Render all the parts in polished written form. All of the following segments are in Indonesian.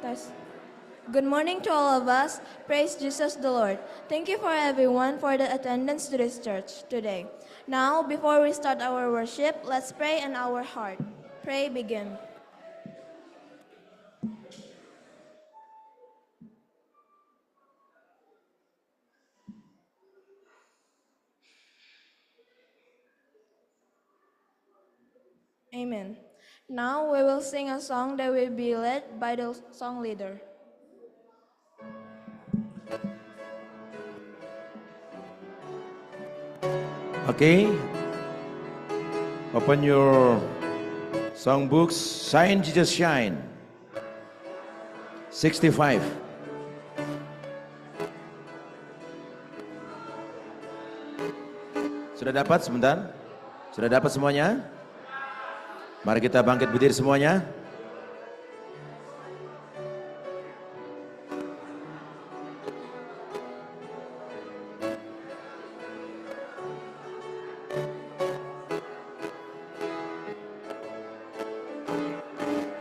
Yes. Good morning to all of us. Praise Jesus the Lord. Thank you for everyone for the attendance to this church today. Now, before we start our worship, let's pray in our heart. Pray begin. Amen. Now we will sing a song that will be led by the song leader. Okay, open your songbooks. Shine Jesus Shine 65. Sudah dapat sebentar? Sudah dapat semuanya? Mari kita bangkit berdiri semuanya.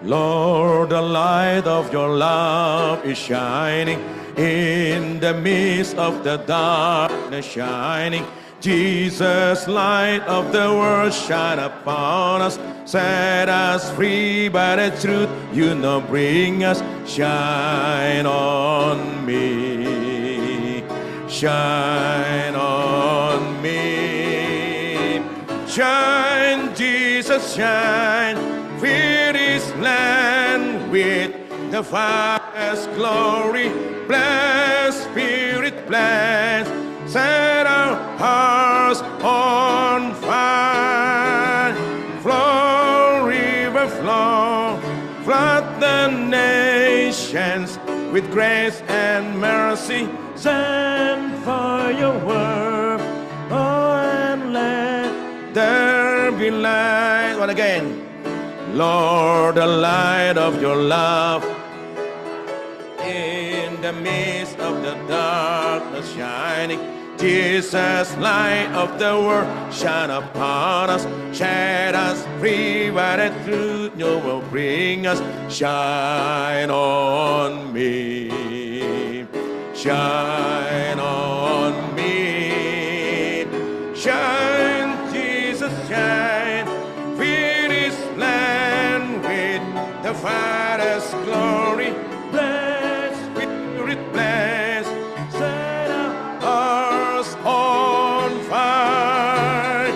Lord, the light of your love is shining in the midst of the darkness shining. Jesus, light of the world, shine upon us, set us free by the truth you know bring us. Shine on me, shine on me, shine Jesus, shine. Fill this land with the Father's glory. Bless, Spirit, bless. Set our hearts on fire. Flow, river, flow. Flood the nations with grace and mercy. Send for your word. Oh, and let there be light. One again. Lord, the light of your love in the midst of the darkness shining. Jesus, light of the world, shine upon us, set us free by the truth you will bring us. Shine on me, shine on me, shine Jesus, shine. Fill this land with the Father's glory. Bless, Spirit, bless. Set our hearts on fire.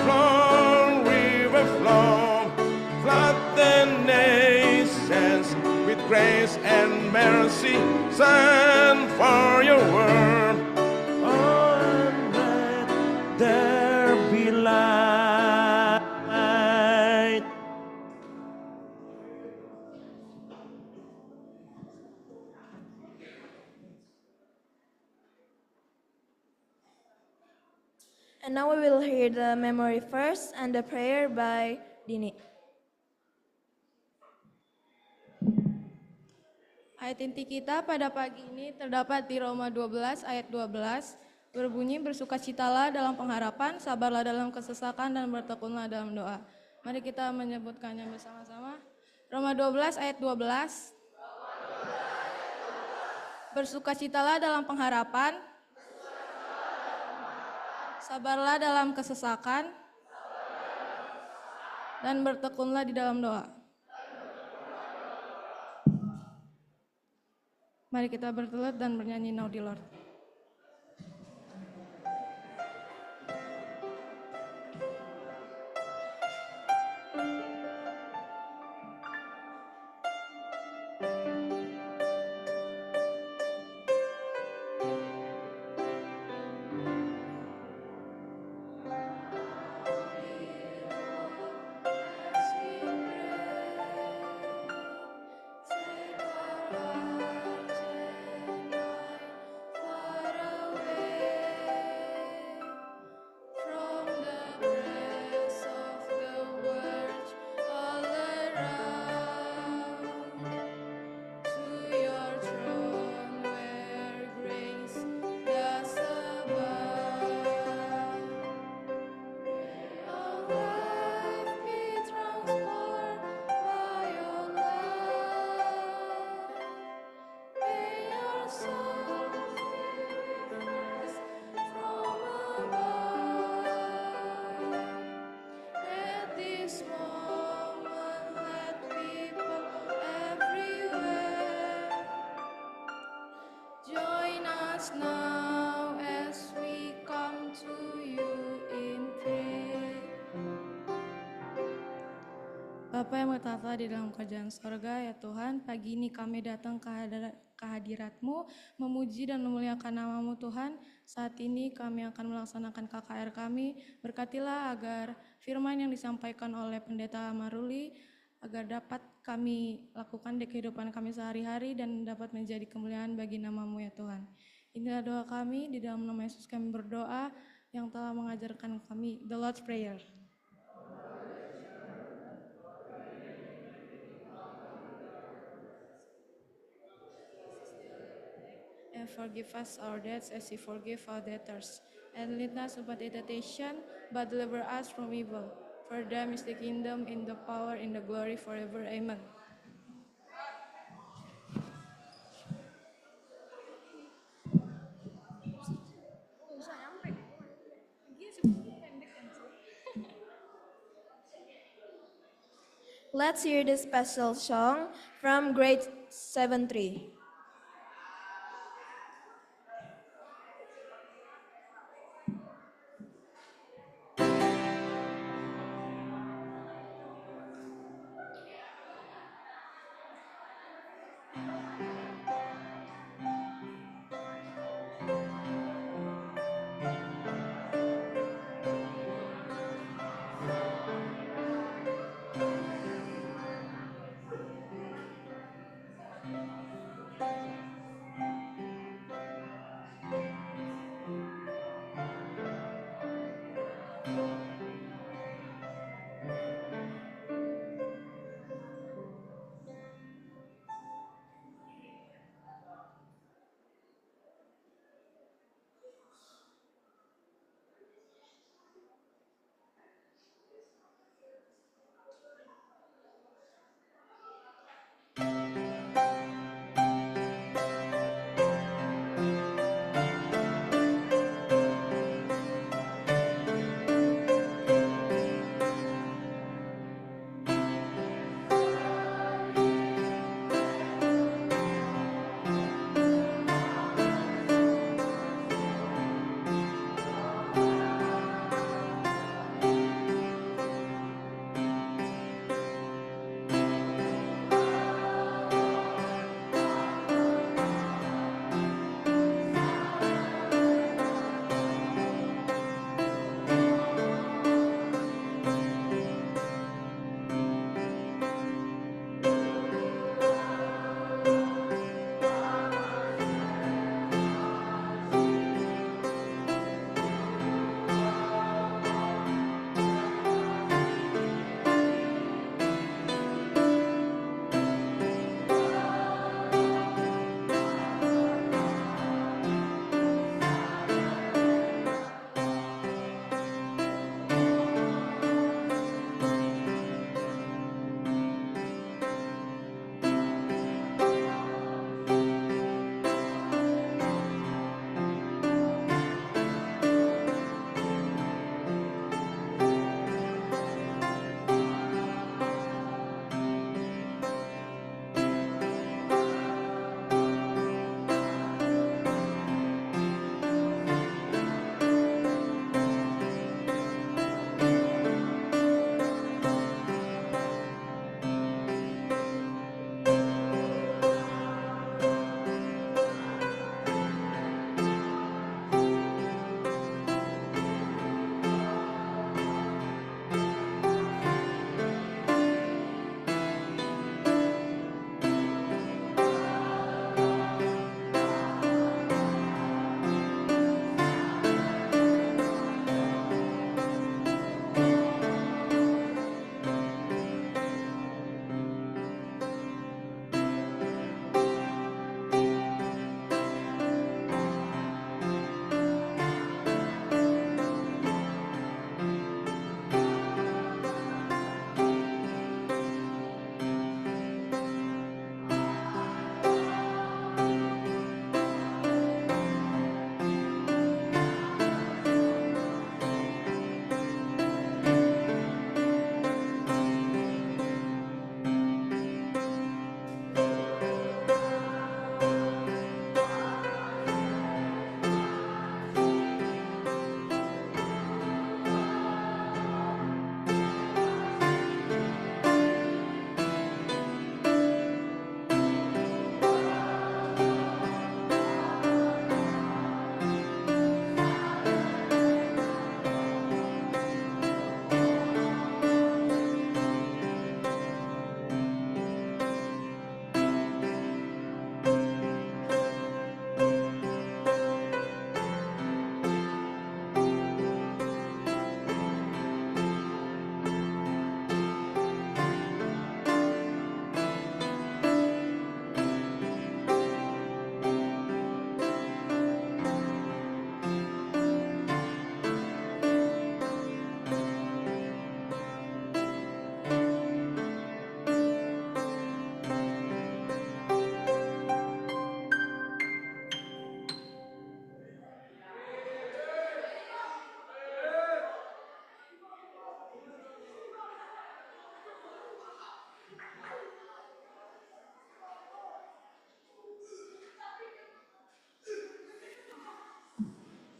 Flow, river, flow. Flood the nations with grace and mercy. Send for your word. Oh, and let there be light. And now we will hear the memory verse and the prayer by Dini. Ayat inti kita pada pagi ini terdapat di Roma 12 ayat 12, berbunyi bersukacitalah dalam pengharapan, sabarlah dalam kesesakan dan bertekunlah dalam doa. Mari kita menyebutkannya bersama-sama. Roma 12 ayat 12. Bersukacitalah dalam pengharapan, sabarlah dalam kesesakan, dan bertekunlah di dalam doa. Mari kita bertelut dan bernyanyi Now the Lord. Bapa yang bertata di dalam kerajaan sorga, ya Tuhan, pagi ini kami datang ke hadirat-Mu, memuji dan memuliakan nama-Mu Tuhan. Saat ini kami akan melaksanakan KKR kami. Berkatilah agar firman yang disampaikan oleh Pendeta Maruli, agar dapat kami lakukan di kehidupan kami sehari-hari dan dapat menjadi kemuliaan bagi nama-Mu ya Tuhan. Inilah doa kami, di dalam nama Yesus kami berdoa, yang telah mengajarkan kami the Lord's Prayer. And forgive us our debts as we forgive our debtors. And lead us not into temptation, but deliver us from evil. For thine is the kingdom, and the power, and the glory forever. Amen. Let's hear this special song from grade 7-3.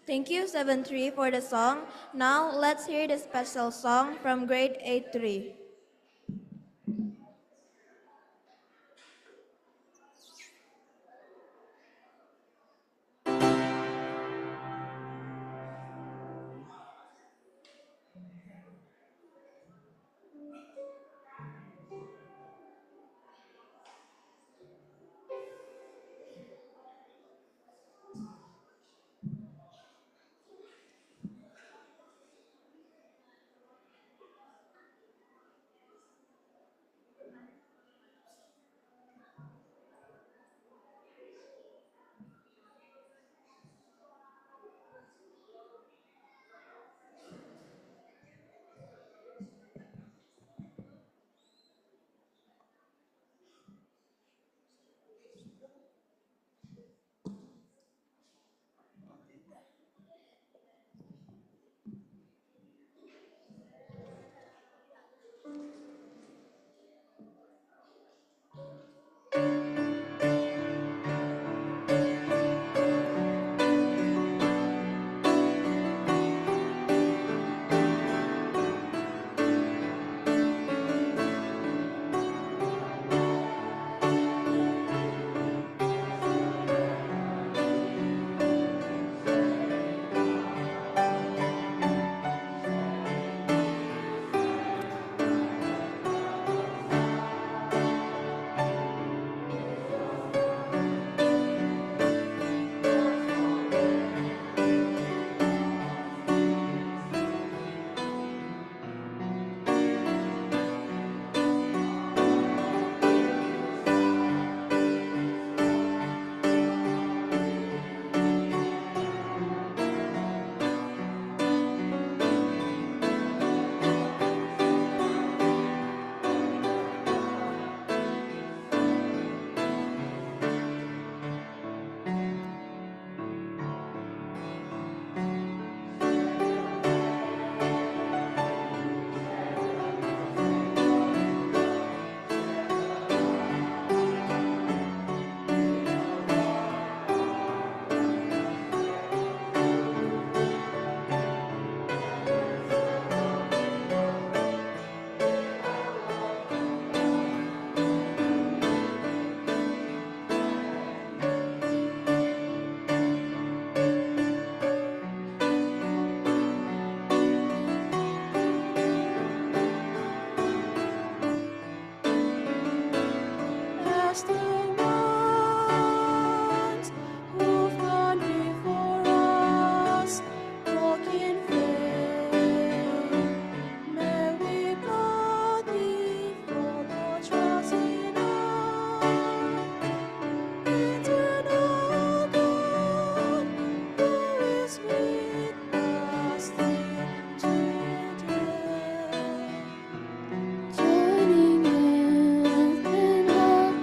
Thank you, 7-3, for the song. Now, let's hear the special song from grade 8-3. As the ones who've gone before us walk in faith, may we gladly follow, trusting our eternal God, who is with us still today. Joining hand in hand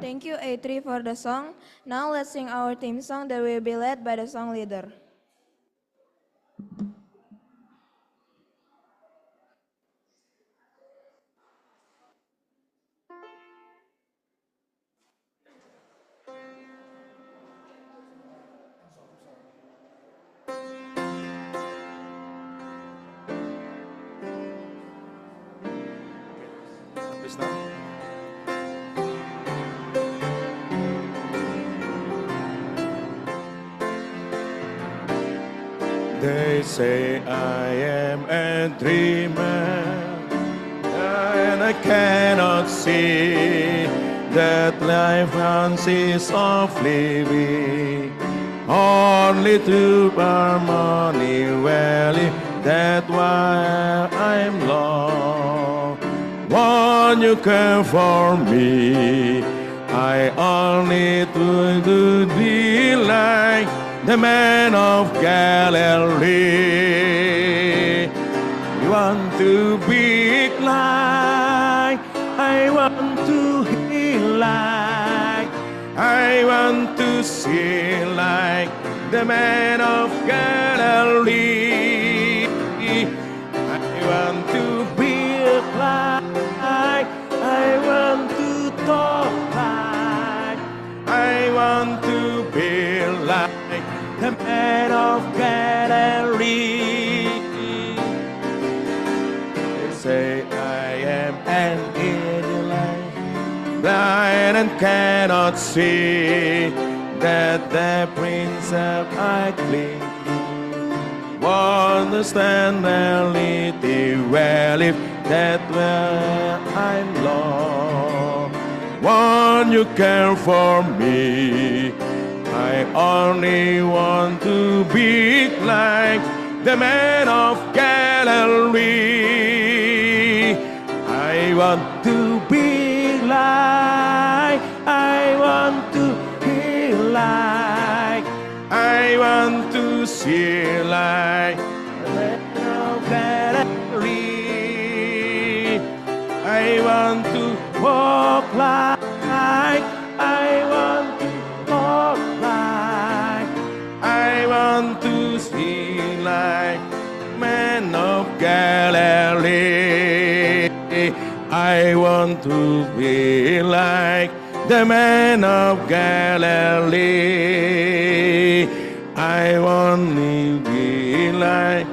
Thank you, A3, for the song. Now let's sing our theme song that will be led by the song leader. Krishna. They say I am a dreamer, and I cannot see that life consists of living only to harmony. Valley, that's why I'm lost. Won't you care for me? I only to be like the man of Galilee. I want to be like, I want to heal like, I want to see like the man of Galilee. I want to be like, I want to talk like, I want to be like the man of Galilee. They say I am an Israelite, blind and cannot see that the Prince of I cling. Understand reality well if that where I'm lost. Won't you care for me? I only want to be like the man of Galilee. I want to be like, I want to heal like, I want to see like the man of Galilee. I want to walk like, I want to talk like, I want to see like man of Galilee. I want to be like the man of Galilee. I want to be like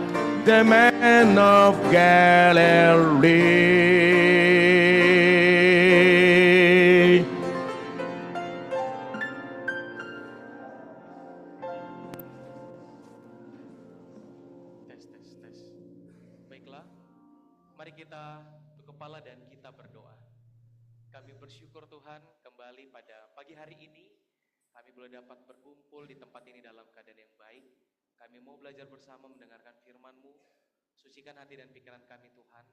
the man of Galilee. Tes. Baiklah, mari kita tunduk kepala dan kita berdoa. Kami bersyukur Tuhan kembali pada pagi hari ini kami boleh dapat berkumpul di tempat ini dalam keadaan yang baik. Kami mau belajar bersama mendengarkan firman-Mu. Sucikan hati dan pikiran kami Tuhan.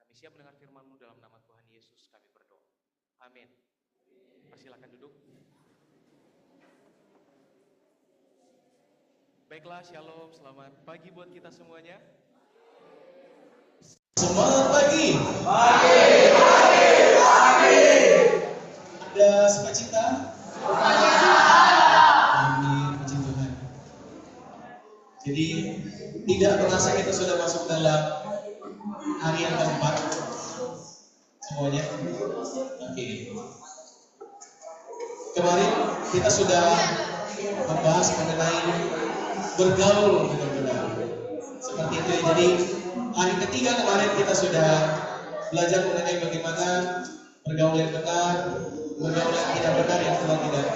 Kami siap mendengar firman-Mu dalam nama Tuhan Yesus kami berdoa. Amin. Persilakan duduk. Baiklah, shalom, selamat pagi buat kita semuanya. Semangat pagi. Ada sukacita? Amin, puji Tuhan. Jadi tidak terasa kita sudah masuk dalam hari yang keempat semuanya. Oke. Kemarin kita sudah membahas mengenai bergaul benar-benar seperti itu. Jadi hari ketiga kemarin kita sudah belajar mengenai bagaimana bergaul yang benar, bergaul yang tidak benar, yang telah tidak.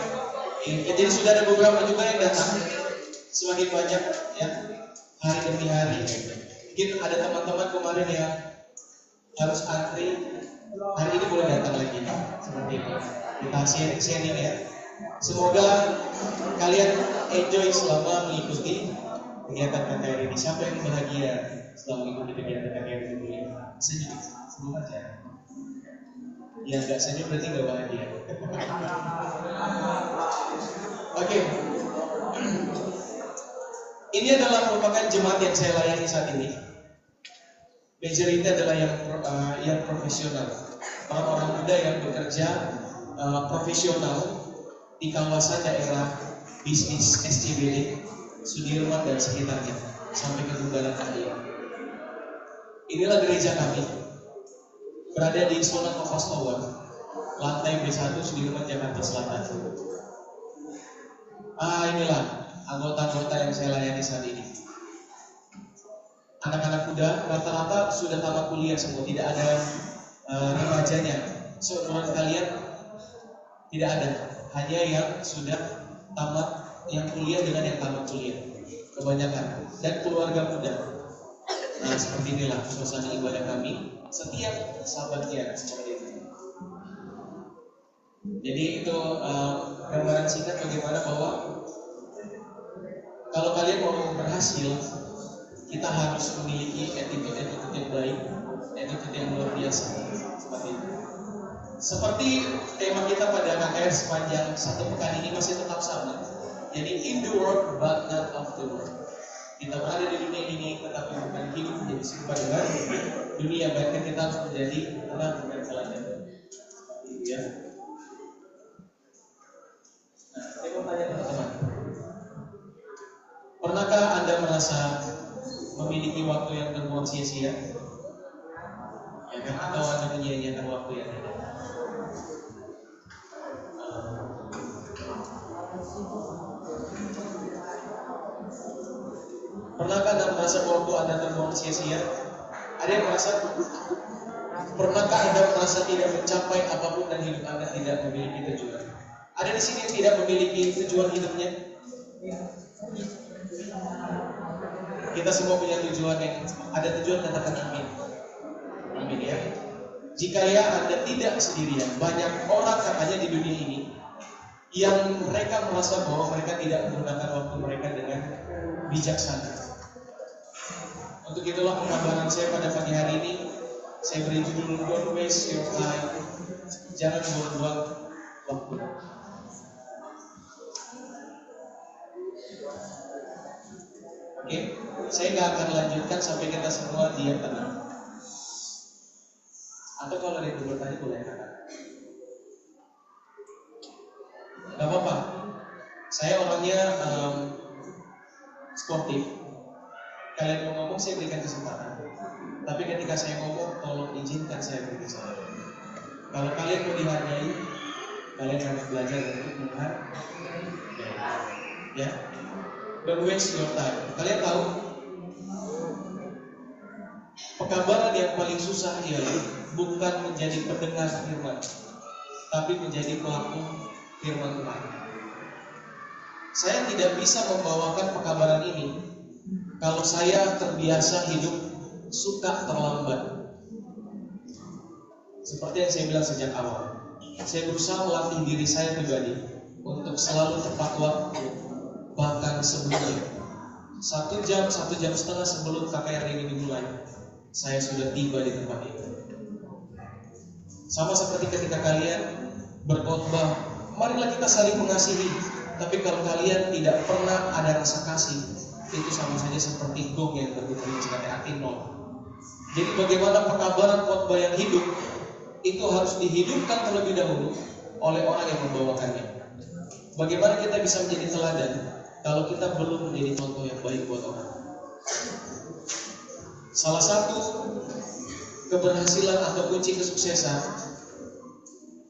Jadi sudah ada beberapa juga yang datang, semakin banyak ya hari demi hari. Mungkin ada teman-teman kemarin yang harus antri, hari ini boleh datang lagi seperti itu. Kita sharing ya. Semoga kalian enjoy selama mengikuti kegiatan KKR ini. Siapa yang bahagia setelah mengikuti kegiatan KKR ini? Senyum aja. Ya nggak senyum berarti nggak bahagia. Oke. Ini adalah merupakan jemaat yang saya layani saat ini. Majority adalah yang profesional, orang-orang muda yang bekerja profesional di kawasan daerah bisnis SCBD, Sudirman dan sekitarnya, sampai ke Bundaran HI. Inilah gereja kami, berada di zona Kompas Tower, lantai B1 Sudirman, Jakarta Selatan. Inilah anggota-anggota yang saya layani saat ini. Anak-anak muda rata-rata sudah tamat kuliah semua, tidak ada remajanya. Seumuran kalian tidak ada, hanya yang sudah tamat, yang kuliah dengan yang tamat kuliah, kebanyakan, dan keluarga muda. Nah, seperti inilah suasana ibadah kami setiap Sabatnya seperti itu. Jadi itu gambaran singkat bagaimana bahwa kalau kalian mau berhasil, kita harus memiliki attitude yang baik, attitude yang luar biasa. Seperti itu. Seperti tema kita pada KKR sepanjang satu pekan ini masih tetap sama. Jadi in the world but not of the world. Kita berada di dunia ini tetapi bukan hidup menjadi serupa dengan dunia, bahkan kita harus menjadi terang dan teladan. Ya. Nah, saya mau tanya teman-teman. Pernahkah Anda merasa memiliki waktu yang terbuang sia-sia? Ya kan? Atau Anda menyia-nyiakan waktu yang ada? Pernahkah Anda merasa waktu Anda terbuang sia-sia? Ada yang merasa? Pernahkah Anda merasa tidak mencapai apapun dan hidup Anda tidak memiliki tujuan? Ada di sini yang tidak memiliki tujuan hidupnya? Kita semua punya tujuan yang ada tujuan, katakan amin. Amin ya. Jika ya Anda tidak sendirian, banyak orang katanya di dunia ini yang mereka merasa bahwa mereka tidak menggunakan waktu mereka dengan bijaksana. Untuk itulah penggambaran saya pada pagi hari ini, saya beri judul Don't Waste Your Time. Jangan buang-buang waktu. Oke, saya nggak akan lanjutkan sampai kita semua diam tenang. Atau kalau ada yang bertanya boleh katakan. Gak apa-apa. Saya orangnya sportif. Kalian mau ngomong, saya berikan kesempatan. Tapi ketika saya ngomong, tolong izinkan saya berbicara. Kalau kalian mau dihargai, kalian harus belajar untuk menghargai. Ya, don't waste your time. Kalian tahu, pekabaran yang paling susah ialah bukan menjadi pendengar firman, tapi menjadi pelaku firman Tuhan. Saya tidak bisa membawakan pekabaran ini kalau saya terbiasa hidup suka terlambat. Seperti yang saya bilang sejak awal, saya berusaha melatih diri saya pribadi untuk selalu tepat waktu, bahkan sebelumnya 1 jam, 1 jam setengah sebelum KKR ini dimulai, saya sudah tiba di tempat itu. Sama seperti ketika kalian berkhotbah, marilah kita saling mengasihi. Tapi kalau kalian tidak pernah ada rasa kasih, itu sama saja seperti gong yang berputar jika arti nol. Jadi bagaimana pekabaran khotbah yang hidup itu harus dihidupkan terlebih dahulu oleh orang yang membawakannya. Bagaimana kita bisa menjadi teladan kalau kita belum menjadi contoh yang baik buat orang? Salah satu keberhasilan atau kunci kesuksesan,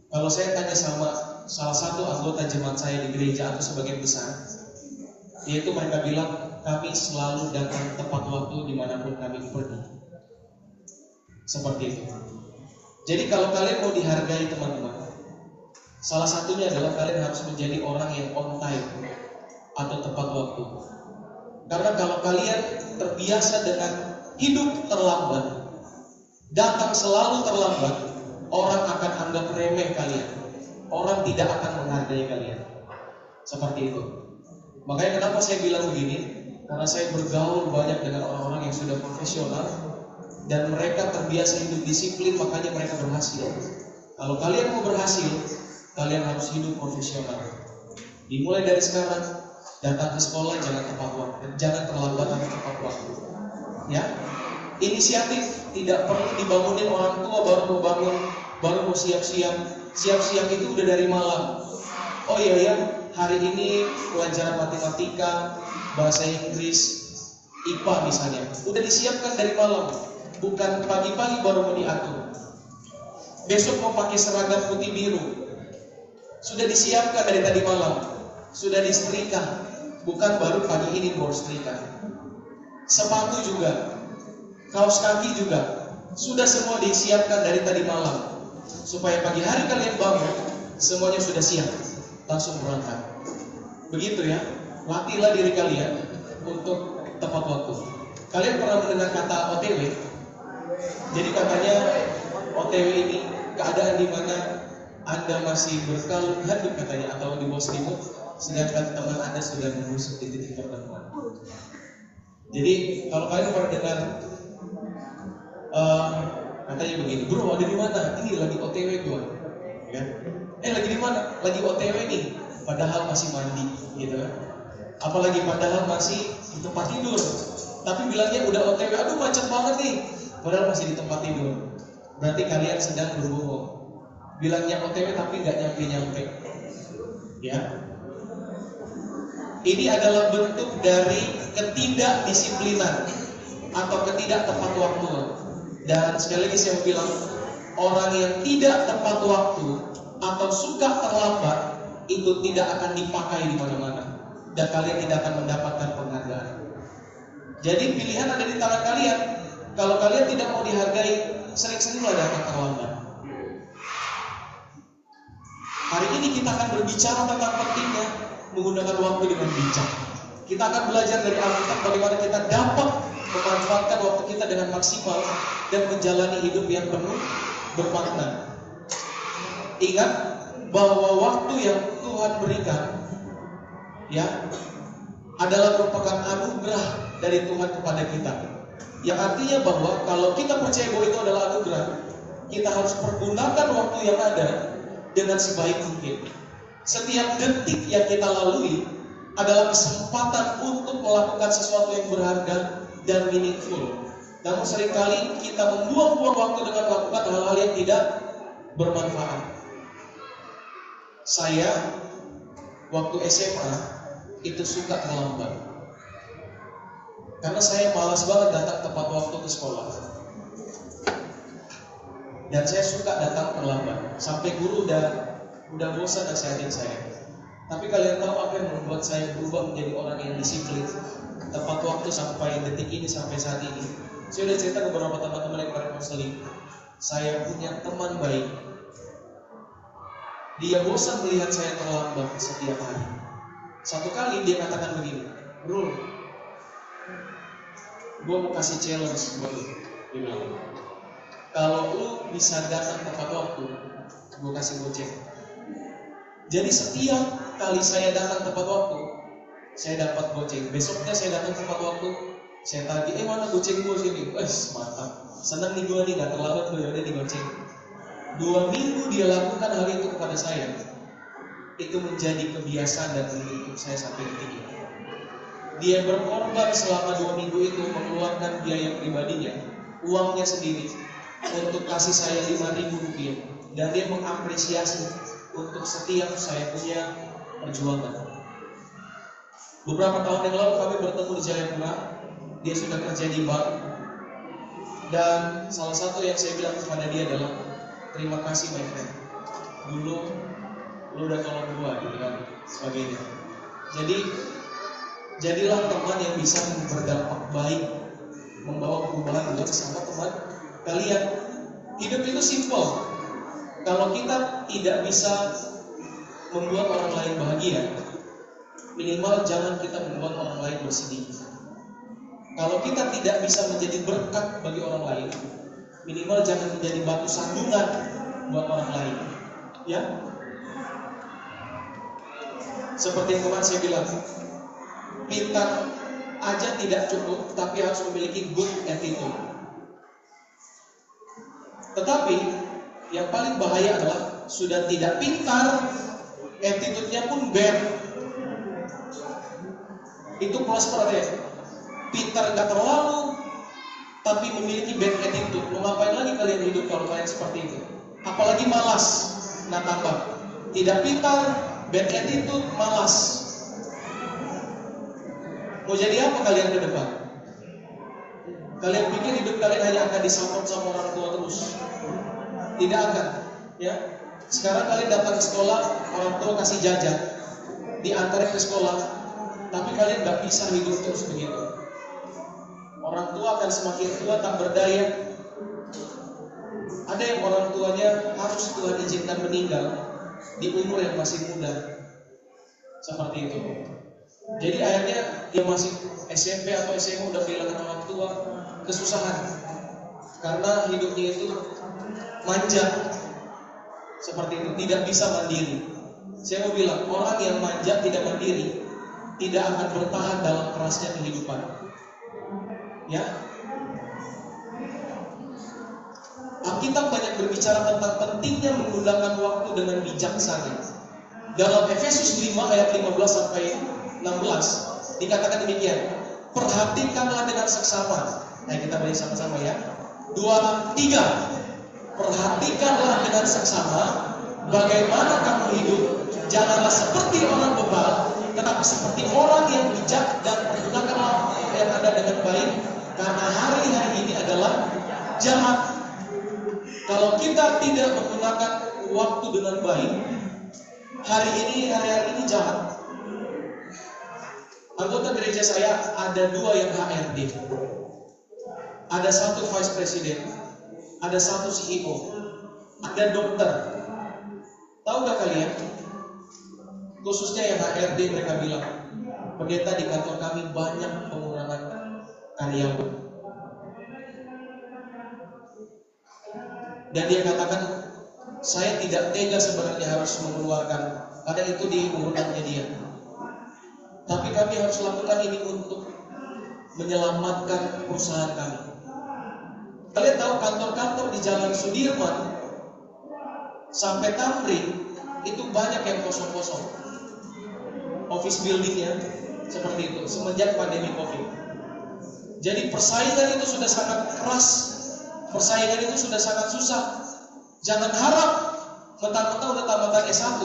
kalau saya tanya sama salah satu anggota jemaat saya di gereja atau sebagian besar, yaitu mereka bilang kami selalu datang tepat waktu dimanapun kami pergi. Seperti itu. Jadi kalau kalian mau dihargai teman-teman, salah satunya adalah kalian harus menjadi orang yang on time atau tepat waktu. Karena kalau kalian terbiasa dengan hidup terlambat, datang selalu terlambat, orang akan anggap remeh kalian. Orang tidak akan menghargai kalian. Seperti itu. Makanya kenapa saya bilang begini? Karena saya bergaul banyak dengan orang-orang yang sudah profesional dan mereka terbiasa hidup disiplin, makanya mereka berhasil. Kalau kalian mau berhasil, kalian harus hidup profesional. Dimulai dari sekarang, datang ke sekolah jangan tepat waktu, jangan terlambat tapi tepat waktu. Ya, inisiatif tidak perlu dibangunin orang tua baru mau bangun baru mau siap-siap. Siap-siap itu udah dari malam. Oh iya ya, hari ini pelajaran matematika, bahasa Inggris, IPA misalnya, udah disiapkan dari malam, bukan pagi-pagi baru mau diatur. Besok mau pakai seragam putih biru, sudah disiapkan dari tadi malam, sudah disetrika, bukan baru pagi ini baru setrika. Sepatu juga, kaos kaki juga, sudah semua disiapkan dari tadi malam, supaya pagi hari kalian bangun, semuanya sudah siap, langsung berangkat. Begitu ya, latihlah diri kalian untuk tepat waktu. Kalian pernah mendengar kata OTW? Jadi katanya OTW ini keadaan di mana Anda masih berkalung hadap katanya, atau di bawah selimut, sedangkan teman Anda sudah membusuk di titik pertemuan. Jadi kalau kalian pernah dengar katanya begini, bro ada di mana? Ini lagi OTW gua, ya? Lagi di mana? Lagi OTW nih, padahal masih mandi, gitu kan? Apalagi padahal masih di tempat tidur, tapi bilangnya udah OTW, aduh macet banget nih, padahal masih di tempat tidur. Berarti kalian sedang berbohong. Bilangnya OTW tapi nggak nyampe-nyampe, ya? Ini adalah bentuk dari ketidakdisiplinan atau ketidak tepat waktu. Dan sekali lagi saya bilang, orang yang tidak tepat waktu atau suka terlambat itu tidak akan dipakai di mana-mana, dan kalian tidak akan mendapatkan penghargaan. Jadi pilihan ada di tangan kalian. Kalau kalian tidak mau dihargai, sering-seringlah datang terlambat. Hari ini kita akan berbicara tentang pentingnya menggunakan waktu dengan bijak. Kita akan belajar dari Alkitab bagaimana kita dapat memanfaatkan waktu kita dengan maksimal dan menjalani hidup yang penuh bermakna. Ingat bahwa waktu yang Tuhan berikan, ya, adalah merupakan anugerah dari Tuhan kepada kita. Yang artinya bahwa kalau kita percaya bahwa itu adalah anugerah, kita harus pergunakan waktu yang ada dengan sebaik mungkin. Setiap detik yang kita lalui adalah kesempatan untuk melakukan sesuatu yang berharga dan meaningful. Namun seringkali kita membuang-buang waktu dengan melakukan hal-hal yang tidak bermanfaat. Saya waktu SMA itu suka terlambat, karena saya malas banget datang tepat waktu ke sekolah. Dan saya suka datang terlambat, sampai guru udah bosan nasihatin saya. Tapi kalian tahu apa yang membuat saya berubah menjadi orang yang disiplin tepat waktu sampai detik ini, sampai saat ini? Saya udah cerita ke beberapa teman-teman yang pada konseling. Saya punya teman baik, dia bosan melihat saya terlambat setiap hari. Satu kali dia katakan begini, bro, gue mau kasih challenge buat lu. Dia bilang, kalau lu bisa datang tepat waktu, gue kasih goceng. Jadi setiap kali saya datang tepat waktu, saya dapat goceng. Besoknya saya datang tepat waktu, saya tagih, mana goceng gue sini? Mantap, senang nih gue nih, gak terlambat gue, yaudah digoceng. 2 minggu dia lakukan hal itu kepada saya. Itu menjadi kebiasaan dan untuk saya sampai detik ini. Dia berkorban selama 2 minggu itu, mengeluarkan biaya pribadinya, uangnya sendiri, untuk kasih saya 5.000 rupiah. Dan dia mengapresiasi untuk setiap saya punya perjuangan. Beberapa tahun yang lalu kami bertemu di Jayapura. Dia sudah kerja di bank. Dan salah satu yang saya bilang kepada dia adalah, terima kasih my friend, dulu lu udah tolong gua, gitu kan, sebagainya. Jadi jadilah teman yang bisa berdampak baik, membawa perubahan buat sesama teman kalian. Hidup itu simple. Kalau kita tidak bisa membuat orang lain bahagia, minimal jangan kita membuat orang lain bersedih. Kalau kita tidak bisa menjadi berkat bagi orang lain, minimal jangan menjadi batu sandungan buat orang lain. Ya, seperti yang kemarin saya bilang, pintar aja tidak cukup, tapi harus memiliki good attitude. Tetapi yang paling bahaya adalah sudah tidak pintar, attitude-nya pun bad. Itu plus ya. Pintar nggak terlalu, tapi memiliki bad attitude. Mau ngapain lagi kalian hidup kalau kalian seperti itu? apalagi malas, nah tambah. Tidak pintar, bad attitude, malas. Mau jadi apa kalian ke depan? Kalian pikir hidup kalian hanya akan disupport sama orang tua terus? Tidak akan, ya. Sekarang kalian datang ke sekolah, orang tua kasih jajan, diantar ke sekolah, tapi kalian gak bisa hidup terus begitu. Orang tua akan semakin tua tak berdaya. Ada yang orang tuanya harus Tuhan izinkan meninggal di umur yang masih muda, seperti itu. Jadi akhirnya dia masih SMP atau SMA udah kehilangan orang tua, kesusahan karena hidupnya itu manja, seperti itu, tidak bisa mandiri. Saya mau bilang, orang yang manja tidak mandiri tidak akan bertahan dalam kerasnya kehidupan. Ya, Alkitab banyak berbicara tentang pentingnya menggunakan waktu dengan bijaksana. Dalam Efesus 5 ayat 15 sampai 16 dikatakan demikian, perhatikanlah dengan seksama. Nah, kita baca sama-sama ya. 2, 3. Perhatikanlah dengan seksama bagaimana kamu hidup. Janganlah seperti orang bebal, tetapi seperti orang yang bijak, dan pergunakanlah waktu yang ada dengan baik, karena hari-hari ini adalah jahat. Kalau kita tidak menggunakan waktu dengan baik, hari-hari ini jahat. Anggota gereja saya ada 2 yang HRD, ada 1 vice president, ada 1 CEO, ada dokter. Tahu gak kalian? Khususnya yang HRD, mereka bilang, pendeta, di kantor kami banyak pengurangan karyawan. Dan dia katakan, saya tidak tega sebenarnya harus mengeluarkan, karena itu di urunannya dia. Tapi kami harus lakukan ini untuk menyelamatkan perusahaan kami. Kalian tahu kantor-kantor di Jalan Sudirman sampai Tamrin itu banyak yang kosong-kosong. Office buildingnya seperti itu semenjak pandemi COVID. Jadi persaingan itu sudah sangat keras, persaingan itu sudah sangat susah. Jangan harap mentang-mentang udah tamatan S1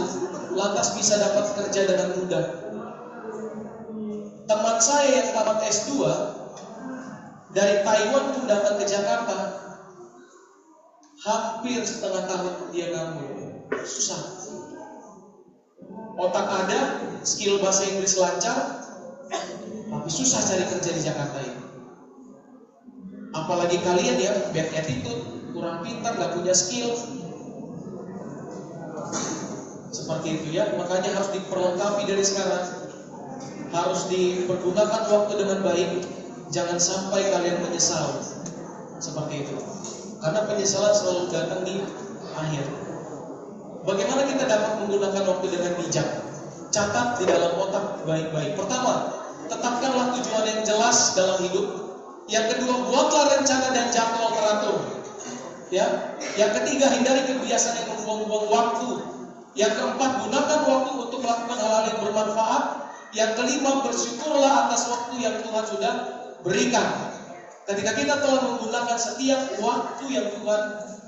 lantas bisa dapat kerja dengan mudah. Teman saya yang tamat S2 dari Taiwan pun datang ke Jakarta, hampir setengah tahun dia nganggur, susah. Otak ada, skill bahasa Inggris lancar, tapi susah cari kerja di Jakarta ini. Apalagi kalian ya, bad attitude, kurang pintar, gak punya skill, seperti itu ya. Makanya harus diperlengkapi dari sekarang. Harus dipergunakan waktu dengan baik. Jangan sampai kalian menyesal, seperti itu. Karena penyesalan selalu datang di akhir. Bagaimana kita dapat menggunakan waktu dengan bijak? Catat di dalam otak baik-baik. Pertama, tetapkanlah tujuan yang jelas dalam hidup. Yang kedua, buatlah rencana dan jadwal teratur. Ya. Yang ketiga, hindari kebiasaan yang membuang-buang waktu. Yang keempat, gunakan waktu untuk melakukan hal-hal yang bermanfaat. Yang kelima, bersyukurlah atas waktu yang Tuhan sudah berikan. Ketika kita telah menggunakan setiap waktu yang Tuhan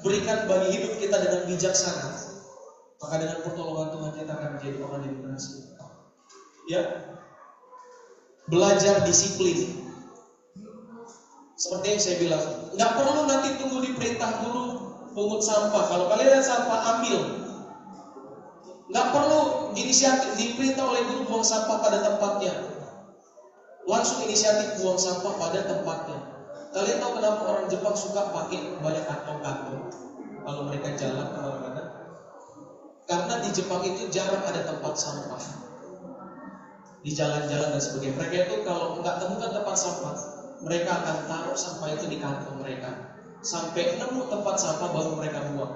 berikan bagi hidup kita dengan bijaksana, maka dengan pertolongan Tuhan kita akan menjadi orang yang berhasil. Ya, belajar disiplin. Seperti yang saya bilang, nggak perlu nanti tunggu diperintah guru pungut sampah. Kalau kalian ada sampah, ambil. Nggak perlu inisiatif diperintah oleh guru buang sampah pada tempatnya. Langsung inisiatif buang sampah pada tempatnya. Kalian tahu kenapa orang Jepang suka pakai banyak kantong-kantong kalau mereka jalan kemana-mana? Karena di Jepang itu jarang ada tempat sampah di jalan-jalan dan sebagainya. Mereka itu kalau nggak temukan tempat sampah, mereka akan taruh sampah itu di kantong mereka. Sampai nemu tempat sampah baru mereka buang.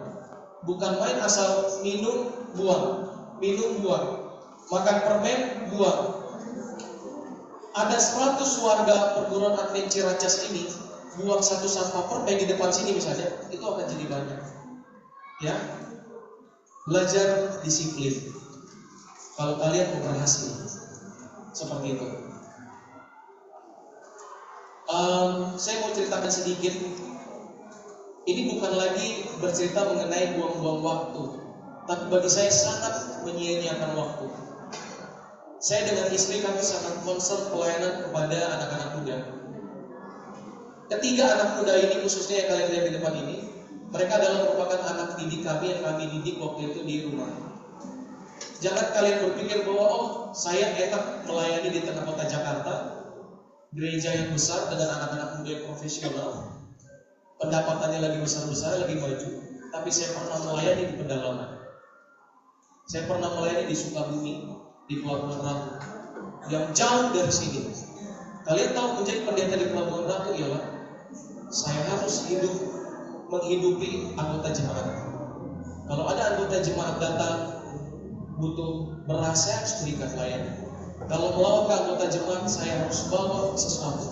Bukan main asal minum, buang. Minum, buang. Makan permen, buang. Ada 100 warga perguruan Advent Ciracas ini buang 1 sampah permen di depan sini misalnya, itu akan jadi banyak. Ya, belajar disiplin. Kalau kalian mau berhasil, seperti itu. Saya mau ceritakan sedikit Ini bukan lagi bercerita mengenai buang-buang waktu, tapi bagi saya sangat menyia-nyiakan waktu. Saya dengan istri kami sangat concern pelayanan kepada anak-anak muda. Ketiga anak muda ini, khususnya yang kalian lihat di depan ini, mereka adalah merupakan anak didik kami yang kami didik waktu itu di rumah. Jangan kalian berpikir bahwa saya enak melayani di tengah kota Jakarta, gereja yang besar dengan anak-anak muda yang profesional, pendapatannya lagi besar-besar, lagi maju. Tapi saya pernah melayani di pedalaman. Saya pernah melayani di Sukabumi, di Pelabuhan Ratu, yang jauh dari sini. Kalian tahu menjadi pendeta di Pelabuhan Ratu ialah saya harus menghidupi anggota jemaat. Kalau ada anggota jemaat datang butuh beras, saya harus berikan layanan. Kalau melawat ke anggota jemaat, saya harus bawa sesuatu.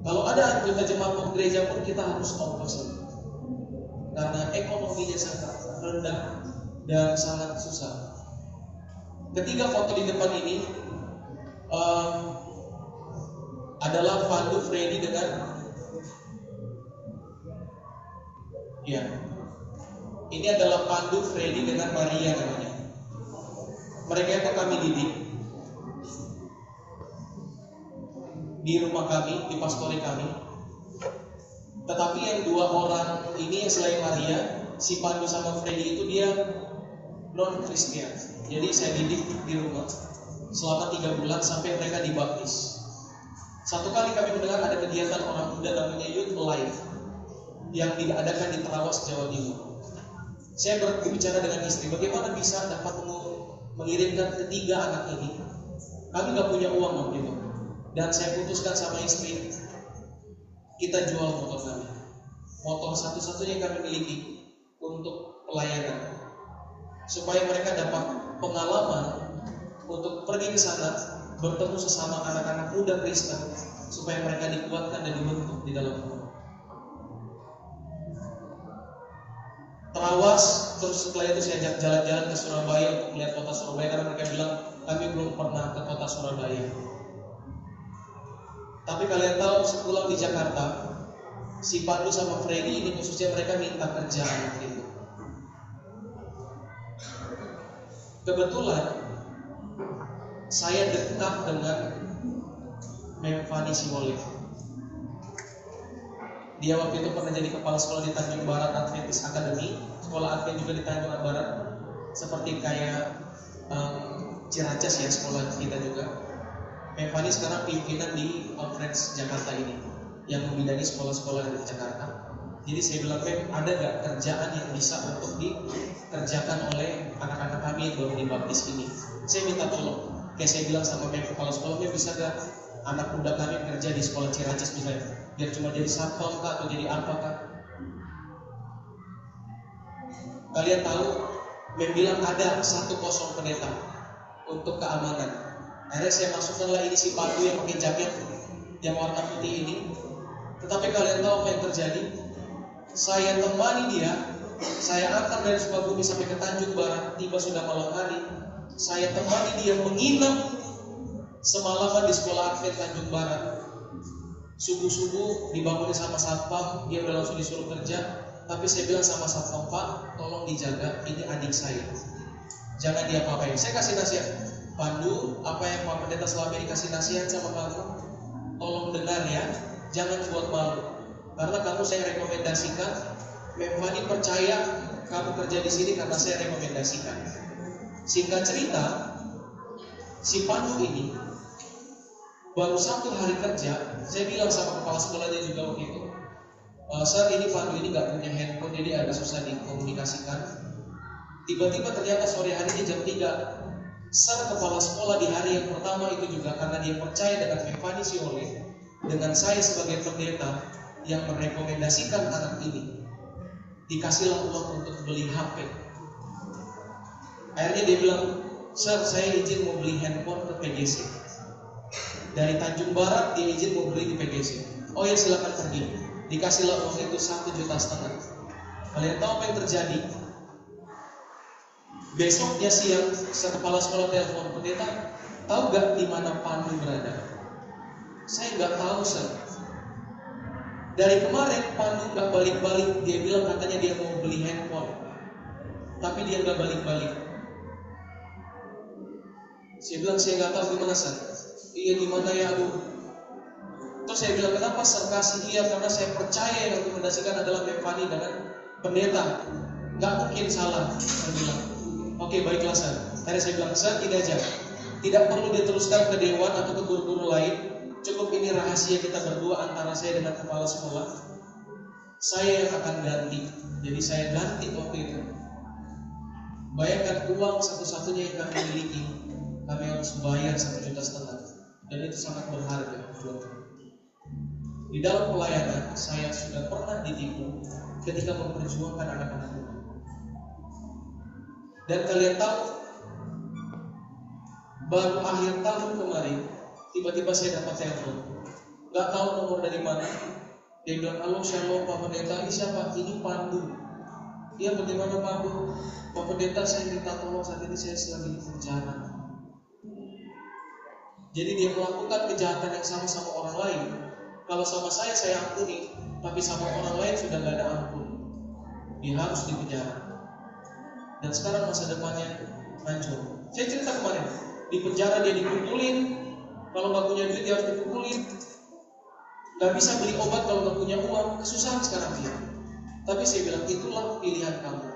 Kalau ada anggota jemaat mau gereja pun kita harus ongkos, karena ekonominya sangat rendah dan sangat susah. Ketiga foto di depan ini adalah Pandu Freddy dengan ini adalah Pandu Freddy dengan Maria namanya. Mereka itu kami didik di rumah kami, di pastori kami. Tetapi yang dua orang ini selain Maria, si Pandu sama Freddy itu dia non-Kristen. Jadi saya didik di rumah selama 3 bulan sampai mereka dibaptis. Satu kali kami mendengar ada kegiatan orang muda namanya Youth Life yang diadakan di Terawas, Jawa Timur. Saya berbicara dengan istri, bagaimana bisa dapat mengirimkan ketiga anak ini. Kami gak punya uang waktu itu. Dan saya putuskan sama istri, kita jual motor kami. Motor satu-satunya yang kami miliki untuk pelayanan, supaya mereka dapat pengalaman untuk pergi ke sana, bertemu sesama anak-anak muda Kristen, supaya mereka dikuatkan dan dibentuk di dalam Tuhan. Terawas, terus setelah itu saya ajak jalan-jalan ke Surabaya untuk melihat kota Surabaya, karena mereka bilang kami belum pernah ke kota Surabaya. Tapi kalian tahu, sepulang di Jakarta, si Pandu sama Freddy ini khususnya mereka minta kerjaan gitu. Kebetulan saya dekat dengan Memfani Siwolek. Dia waktu itu pernah jadi kepala sekolah di Tanjung Barat Adventist Academy, sekolah Advent juga di Tanjung Barat, seperti kayak Ciracas ya sekolah kita juga. Memfani sekarang pimpinan di Conference Jakarta ini, yang membidangi sekolah-sekolah di Jakarta. Jadi saya bilang, Mem, ada gak kerjaan yang bisa untuk dikerjakan oleh anak-anak kami yang baru dibaptis ini? Saya minta tolong. Kayak saya bilang sama Mem, kepala sekolah, Mem, bisa gak anak muda kami kerja di sekolah Ciracas misalnya, biar cuma jadi satpam kah atau jadi apa kah? Kalian tahu, Mem bilang ada 1 kosong pendeta untuk keamanan. Akhirnya saya masukkanlah ini si Pandu yang pakai jaket yang warna putih ini. Tetapi kalian tahu apa yang terjadi? Saya temani dia, saya antar dari Sukabumi sampai ke Tanjung Barat, tiba sudah malam hari. Saya temani dia menginap semalaman di sekolah Advent Tanjung Barat. Subuh-subuh dibangunin sama satpam, dia udah langsung disuruh kerja. Tapi saya bilang sama satpam, Pak, tolong dijaga, ini adik saya, jangan dia apa-apain. Saya kasih nasihat, Pandu, apa yang Pak Pendeta selama ini kasih nasihat sama kamu, tolong dengar ya, jangan buat malu. Karena kamu saya rekomendasikan, Memfani percaya kamu kerja di sini karena saya rekomendasikan. Singkat cerita, si Pandu ini baru 1 hari kerja, saya bilang sama kepala sekolahnya juga waktu itu, Sir, ini Pandu ini gak punya handphone, jadi agak susah dikomunikasikan. Tiba-tiba ternyata sore harinya jam 3, Sir, kepala sekolah di hari yang pertama itu juga karena dia percaya dengan Memfani Siwolek, dengan saya sebagai pendeta yang merekomendasikan anak ini, dikasihlah uang untuk beli HP. Akhirnya dia bilang, Sir, saya izin mau beli handphone ke PGC. Dari Tanjung Barat dia izin mau beli di PGC. Oh ya, silakan pergi. Dikasihlah uang itu 1,5 juta. Kalian tahu apa yang terjadi? Besoknya siang, kepala sekolah telepon, pendeta, tahu gak di mana Pandu berada? Saya gak tahu, Sir. Dari kemarin Pandu nggak balik-balik, dia bilang katanya dia mau beli handphone, tapi dia nggak balik-balik. Saya bilang saya nggak tahu gimana San. Iya gimana ya aduh. Terus saya bilang kenapa San kasih iya, karena saya percaya yang rekomendasikan adalah Mevani dengan pendeta. Nggak mungkin salah. Saya bilang oke baiklah San. Tadi saya bilang San ini aja, tidak perlu diteruskan ke dewan atau ke guru-guru lain. Cukup ini rahasia kita berdua antara saya dengan kepala sekolah. Saya yang akan ganti. Jadi saya ganti waktu itu. Bayangkan uang satu-satunya yang kami miliki, kami harus bayar 1,5 juta. Dan itu sangat berharga buat kami. Di dalam pelayanan saya sudah pernah ditipu ketika memperjuangkan anak-anak muda. Dan kalian tahu, baru akhir tahun kemarin tiba-tiba saya dapat telepon, nggak tahu nomor dari mana. Dia bilang, halo Shalom Pak Pendeta, ini siapa? Ini Pandu. Iya bagaimana Pandu? Pak Pendeta saya minta tolong, saat ini saya sedang di penjara. Jadi dia melakukan kejahatan yang sama sama orang lain. Kalau sama saya ampuni, tapi sama orang lain sudah nggak ada ampun. Dia harus di penjara. Dan sekarang masa depannya hancur. Saya cerita kemarin, di penjara dia dipukulin. Kalau nggak punya duit dia harus dipukulin. Nggak bisa beli obat kalau nggak punya uang. Kesusahan sekarang dia. Tapi saya bilang itulah pilihan kamu.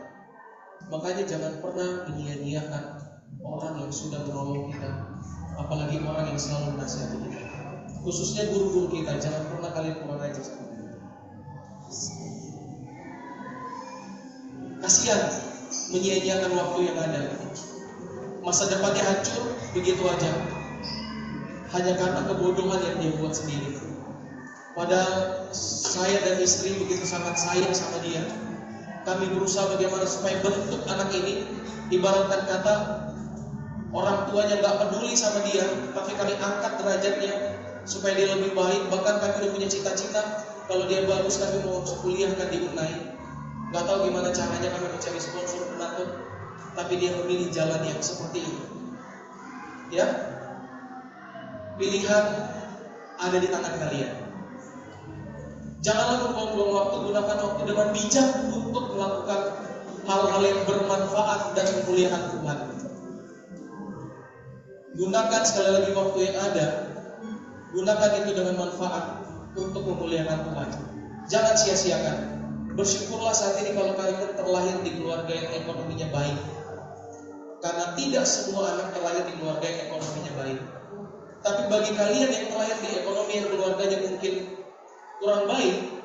Makanya jangan pernah menyia-nyiakan orang yang sudah menolong kita, apalagi orang yang selalu menasihati kita. Khususnya guru-guru kita, jangan pernah kalian kurang ajar sama dia. Kasihan menyia-nyiakan waktu yang ada. Masa depannya hancur begitu aja. Hanya karena kebodohan yang dia buat sendiri. Padahal saya dan istri begitu sangat sayang sama dia. Kami berusaha bagaimana supaya bentuk anak ini, ibaratkan kata orang tuanya nggak peduli sama dia, tapi kami angkat derajatnya supaya dia lebih baik. Bahkan kami udah punya cita-cita, kalau dia bagus kami mau kuliahkan di UNAI. Nggak tahu gimana caranya kami mencari sponsor penatur, tapi dia memilih jalan yang seperti ini. Ya, pilihan ada di tangan kalian. Janganlah membuang-buang waktu, gunakan waktu dengan bijak untuk melakukan hal-hal yang bermanfaat dan memuliakan Tuhan. Gunakan sekali lagi waktu yang ada, gunakan itu dengan manfaat untuk memuliakan Tuhan. Jangan sia-siakan. Bersyukurlah saat ini kalau kalian terlahir di keluarga yang ekonominya baik. Karena tidak semua anak terlahir di keluarga yang ekonominya baik. Tapi bagi kalian yang terlahir di ekonomi yang keluarganya mungkin kurang baik,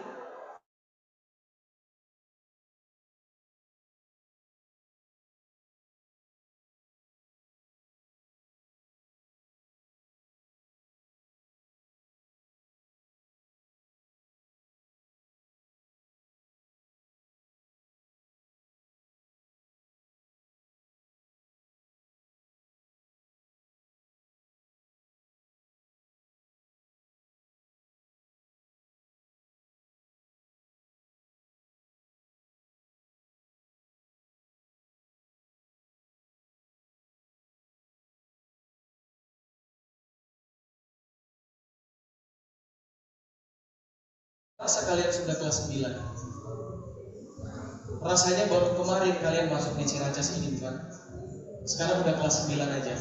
rasa kalian sudah kelas 9. Rasanya baru kemarin kalian masuk di Ciracas ini bukan? Sekarang udah kelas 9 aja.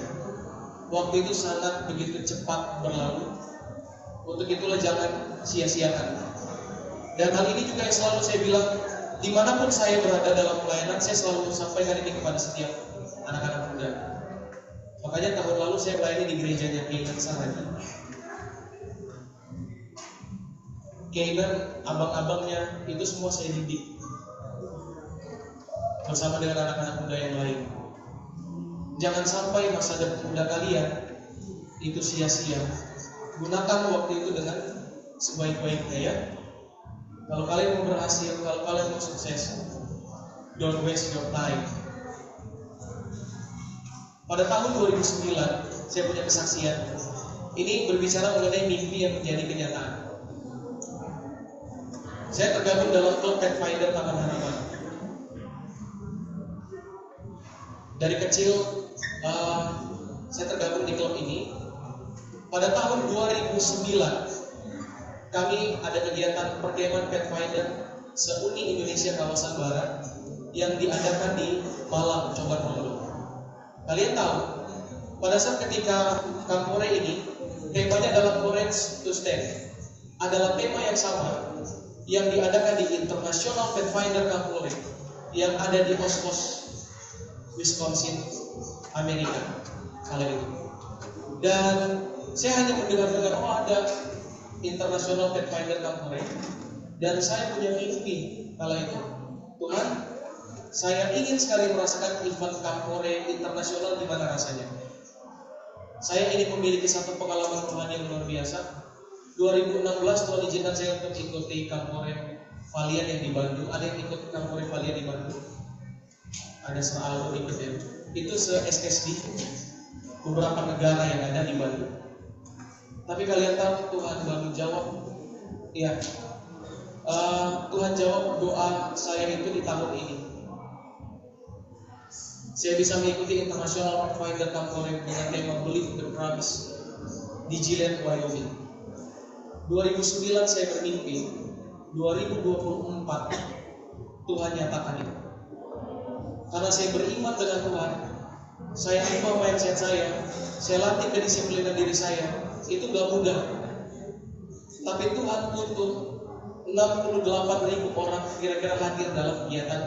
Waktu itu sangat begitu cepat berlalu. Untuk itulah jangan sia-siakan. Dan hal ini juga yang selalu saya bilang, dimanapun saya berada dalam pelayanan, saya selalu sampaikan ini kepada setiap anak-anak muda. Makanya tahun lalu saya melayani di gerejanya Keinan Saragi. Keinan, abang-abangnya itu semua saya didik bersama dengan anak-anak muda yang lain. Jangan sampai masa depan muda kalian itu sia-sia. Gunakan waktu itu dengan sebaik-baiknya ya. Kalau kalian mau berhasil, kalau kalian mau sukses, don't waste your time. Pada tahun 2009 saya punya kesaksian. Ini berbicara mengenai mimpi yang menjadi kenyataan. Saya tergabung dalam klub Pathfinder Taman Harapan. Dari kecil saya tergabung di klub ini. Pada tahun 2009 kami ada kegiatan perkemahan Pathfinder se-Uni Indonesia kawasan Barat yang diadakan di Malang, Coban Rondo. Kalian tahu, pada saat ketika Kampore ini, temanya adalah Courage to Stand, adalah tema yang sama yang diadakan di International Pathfinder Kampore yang ada di Oshkosh, Wisconsin, Amerika kali ini. Dan saya hanya mendengar-dengar, oh ada International Pathfinder Kampore, dan saya punya mimpi kala itu, Tuhan, saya ingin sekali merasakan event Kampore internasional, gimana rasanya. Saya ingin memiliki satu pengalaman Tuhan yang luar biasa. 2016 Tuhan izinkan saya untuk ikuti Kampore Valiant yang di Bandung. Ada yang ikut Kampore Valiant di Bandung? Ada Seraldo ikut ya. Itu se-SSD beberapa negara yang ada di Bandung. Tapi kalian tahu Tuhan baru jawab, ya, Tuhan jawab doa saya itu di tahun ini. Saya bisa mengikuti International Pathfinder Kampore dengan tema Believe the Promise di Gillette, Wyoming. 2009 saya bermimpi, 2024 Tuhan nyatakan itu. Karena saya beriman dengan Tuhan, saya ubah mindset saya latih kedisiplinan diri saya, itu gak mudah. Tapi Tuhan tuntut 68.000 orang kira-kira hadir dalam kegiatan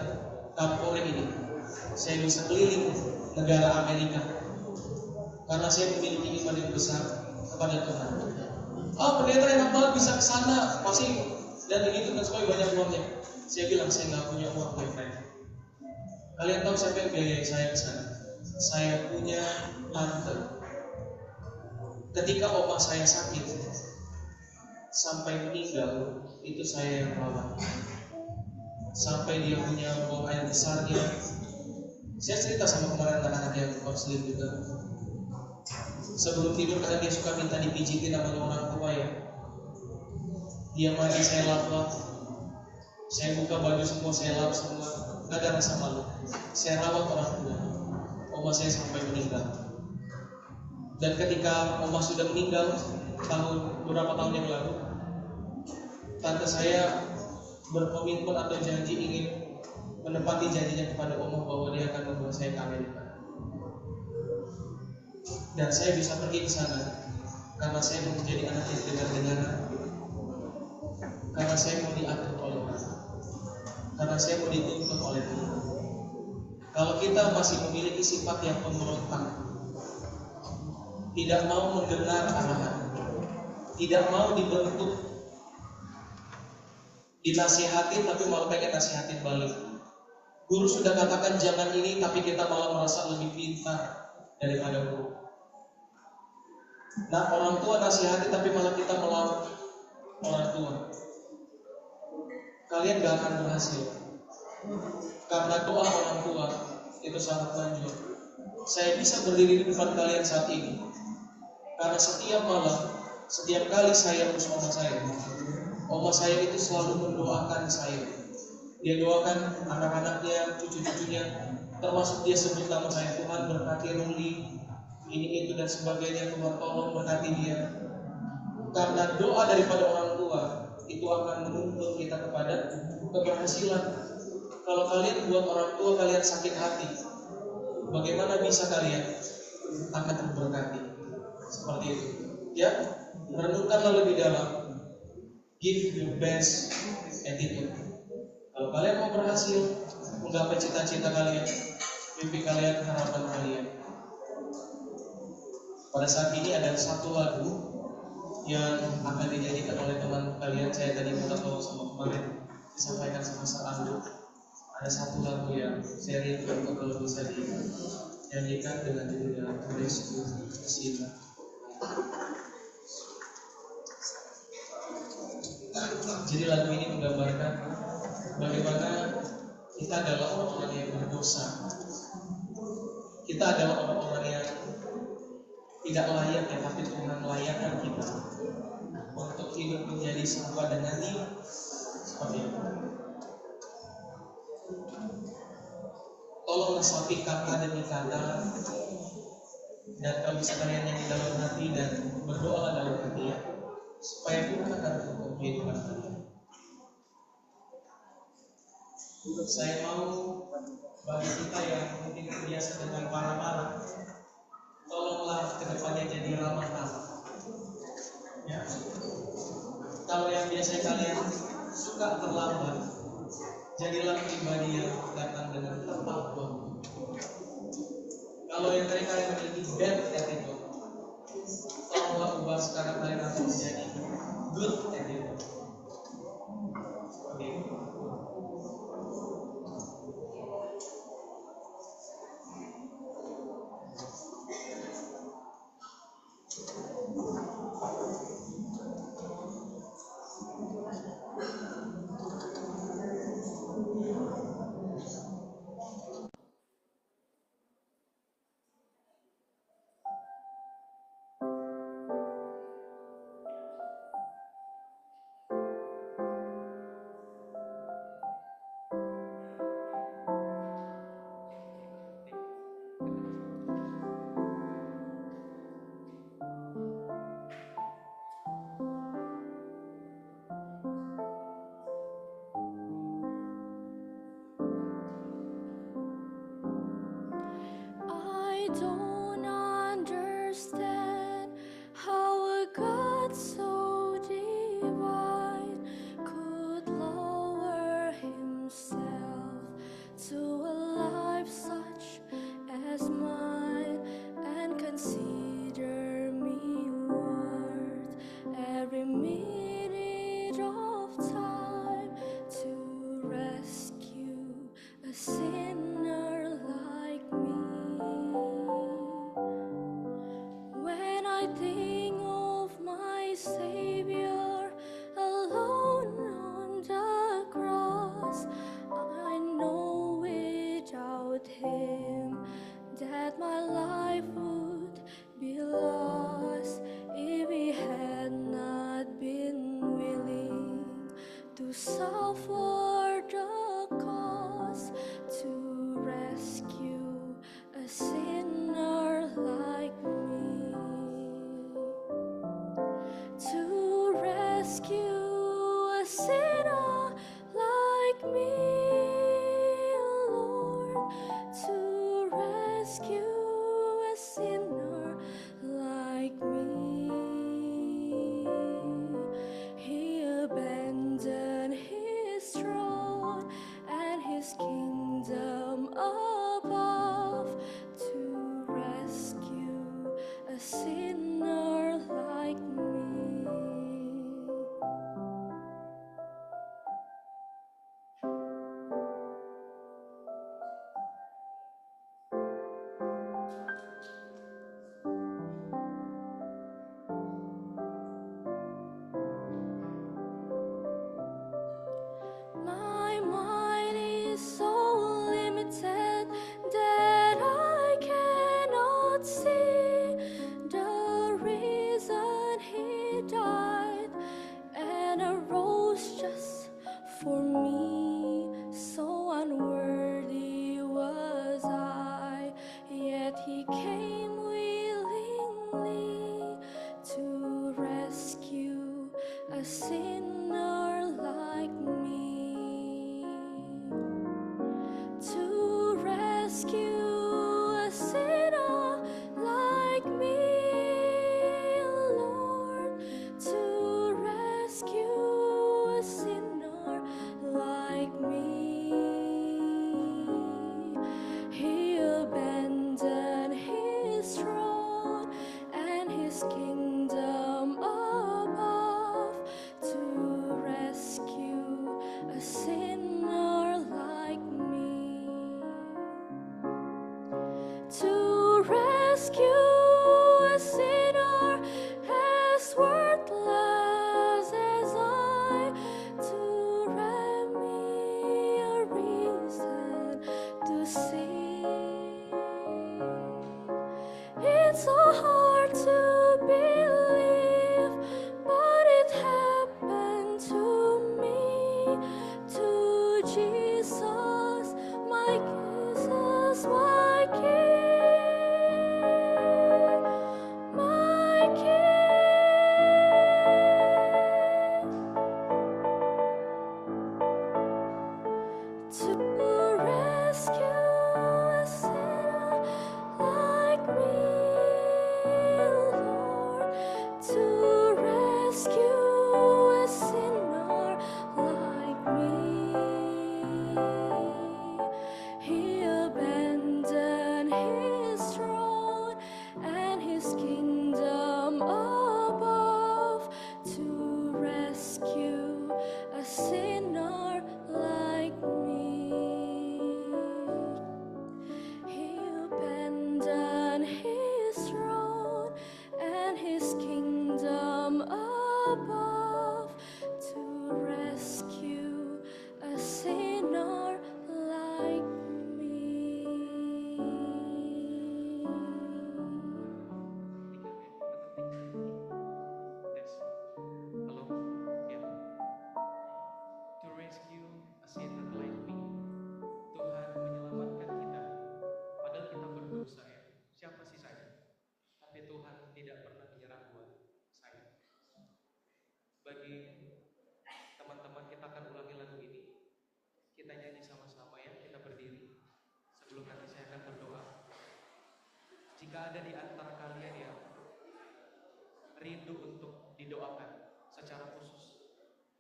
Kampore ini. Saya bisa keliling negara Amerika karena saya memiliki iman yang besar kepada Tuhan. Pendeta enak banget bisa ke sana, pasti dan begitu dan sekali banyak uangnya. Saya bilang saya nggak punya uang, boyfriend. Kalian tahu siapa yang biayai saya ke sana? Saya punya tante. Ketika oma saya sakit sampai meninggal, itu saya yang rawat. Sampai dia punya buang air besarnya. Saya cerita sama kemarin anak-anak yang konseling juga. Sebelum tidur karena dia suka minta dipijitin sama orang tua ya. Dia mandi, saya lap-lap. Saya buka baju semua, saya lap semua. Gak ada rasa malu. Saya rawat orang tua. Oma saya sampai meninggal. Dan ketika oma sudah meninggal beberapa tahun yang lalu, tante saya berkomitmen atau janji ingin menepati janjinya kepada oma bahwa dia akan membawa saya ke Amerika. Dan saya bisa pergi ke sana karena saya mau menjadi anak yang dengar-dengaran, karena saya mau diatur oleh Tuhan, karena saya mau dituntun oleh Tuhan. Kalau kita masih memiliki sifat yang pemberontak, tidak mau mendengar arahan, tidak mau dibentuk, dinasihati tapi malah pengen nasihatin balik. Guru sudah katakan jangan ini, tapi kita malah merasa lebih pintar daripada guru. Nah, orang tua nasihati tapi malah kita melawan orang tua. Kalian gak akan berhasil. Karena doa orang tua itu sangat manjur. Saya bisa berdiri di depan kalian saat ini karena setiap malam, setiap kali saya urus oma saya itu selalu mendoakan saya. Dia doakan anak-anaknya, cucu-cucunya, termasuk dia sebut nama saya, Tuhan berkati Ruli, ini itu dan sebagainya, Tuhan tolong berkati dia. Karena doa daripada orang tua itu akan menuntun kita kepada keberhasilan. Kalau kalian buat orang tua kalian sakit hati, bagaimana bisa kalian akan terberkati? Seperti itu. Ya, renungkanlah lebih dalam. Give your best attitude. Kalau kalian mau berhasil menggapai cita-cita kalian, mimpi kalian, harapan kalian. Pada saat ini ada satu lagu yang akan dinyanyikan oleh teman kalian. Saya tadi minta tolong sama kemarin disampaikan sama Seraldo. Ada satu lagu yang saya rindu untuk kalau bisa dinyanyikan dengan judul Tulis Cinta. Jadi lagu ini menggambarkan bagaimana kita adalah orang-orang yang berdosa. Kita adalah orang-orang yang tidak layak ya, tapi Tuhan layakkan kita untuk hidup menjadi serupa dengan Dia. Seperti itu. Tolong resapi kata demi kata, dan kalau bisa kalian yang di dalam hati dan berdoa dalam hati ya, supaya Tuhan akan tuntun kehidupan kalian. Saya mau bagi kita yang mungkin terbiasa dengan marah-marah, tolonglah kedepannya jadi ramah-ramah. Ya. Kalau yang biasa kalian suka terlambat, jadilah pribadi yang datang dengan tepat waktu. Kalau yang dari kalian memiliki bad attitude, tolonglah ubah sekarang kalian akan menjadi good attitude. Oke. I don't understand how a God so divine could lower himself to a life such as mine and consider me worth every minute of time to rescue a sinner like me. When I think of my Savior alone on the cross, I know without him that my life would be lost if he had not been willing to suffer the cost to rescue a sinner like me. To rescue a sinner like me, Lord. To rescue a sinner like me. He abandoned his throne and his kingdom above to rescue a sinner like me. My mind is so limited that I cannot see the reason he died and arose just for me. So unworthy was I, yet he came willingly to rescue a sinner like me. To rescue a sinner like me, Lord. To rescue a sinner like me. He abandoned his throne and his kingdom above to rescue a sinner like me. To rescue a sinner as worthless as I, to grant me a reason to sing. It's so hard to believe, but it happened to me, to Jesus, my Jesus, my King, my King. Jika ada di antara kalian yang rindu untuk didoakan secara khusus,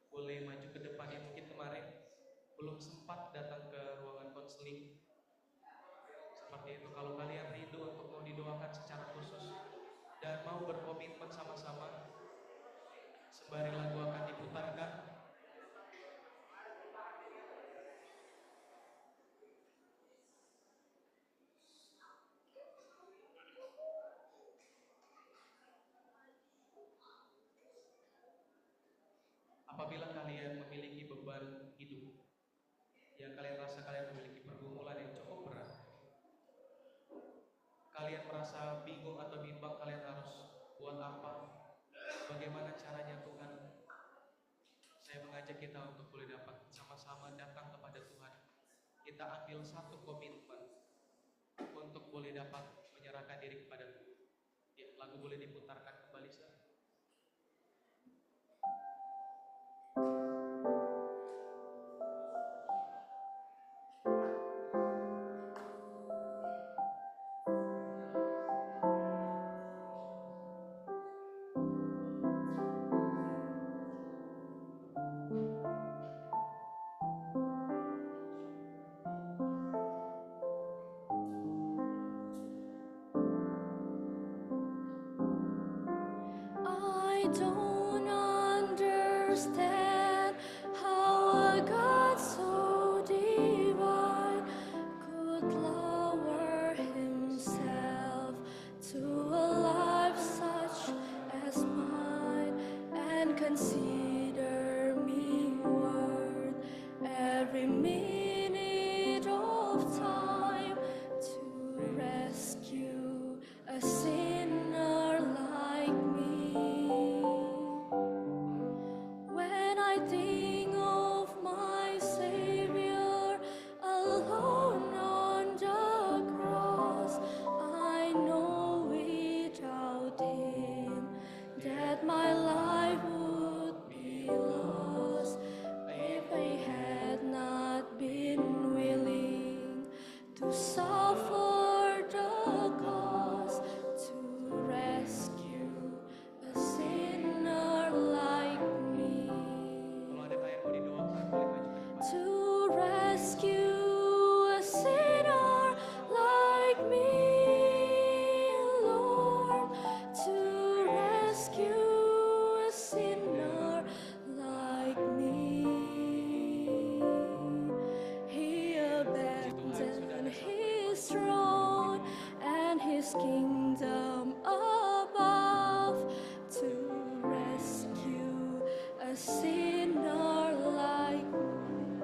boleh maju ke depan. Yang mungkin kemarin belum sempat datang ke ruangan konseling seperti itu. Kalau kalian rindu untuk mau didoakan secara khusus dan mau berkomitmen sama-sama, sembari lagu akan diputarkan, apabila kalian memiliki beban hidup yang kalian rasa kalian memiliki pergumulan yang cukup berat, kalian merasa bingung atau bimbang kalian harus buat apa, bagaimana caranya Tuhan, saya mengajak kita untuk boleh dapat sama-sama datang kepada Tuhan. Kita ambil satu komitmen untuk boleh dapat menyerahkan diri kepada Tuhan. Ya, lagu boleh diputarkan kembali, Sir. I don't understand how a God so divine could lower himself to a life such as mine and consider me worth every minute of time to rescue a sinner like me. When I think of my Savior alone on the cross, I know without him that my life would be lost. If I had not been willing to suffer the cost to rescue a sinner like me, Kalau ada kalian mau didoakan, boleh maju ke depan. to rescue a sinner like me, Lord, to rescue a sinner like me. He abandoned his throne and his kingdom above to rescue a sinner like me.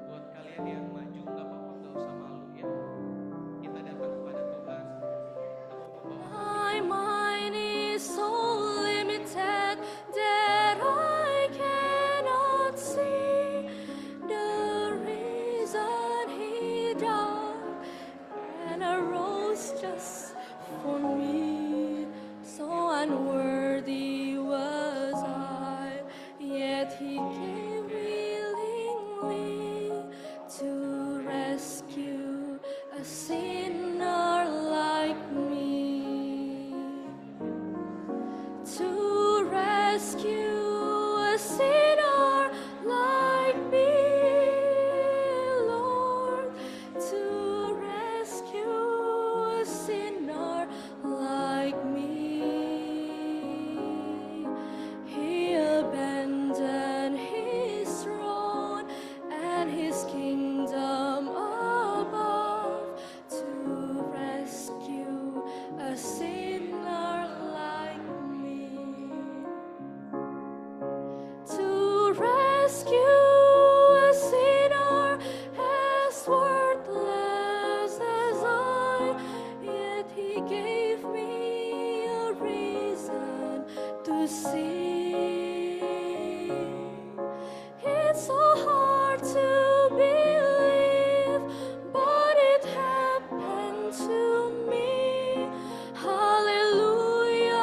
Buat kalian yang maju, nggak apa-apa, nggak usah malu ya. Kita datang kepada Tuhan, kita mau membawa My mind is so limited that I cannot see the reason he died and arose just for me. So unworthy was I, yet he came willingly to rescue a sinner like me, to rescue a sinner like me, Lord, to rescue a sinner like me. He abandoned his throne and his kingdom above to rescue a sinner like me, to rescue a sinner as worthless as I, yet he gave me a reason to sing. It's so hard to believe, but it happened to me. Hallelujah,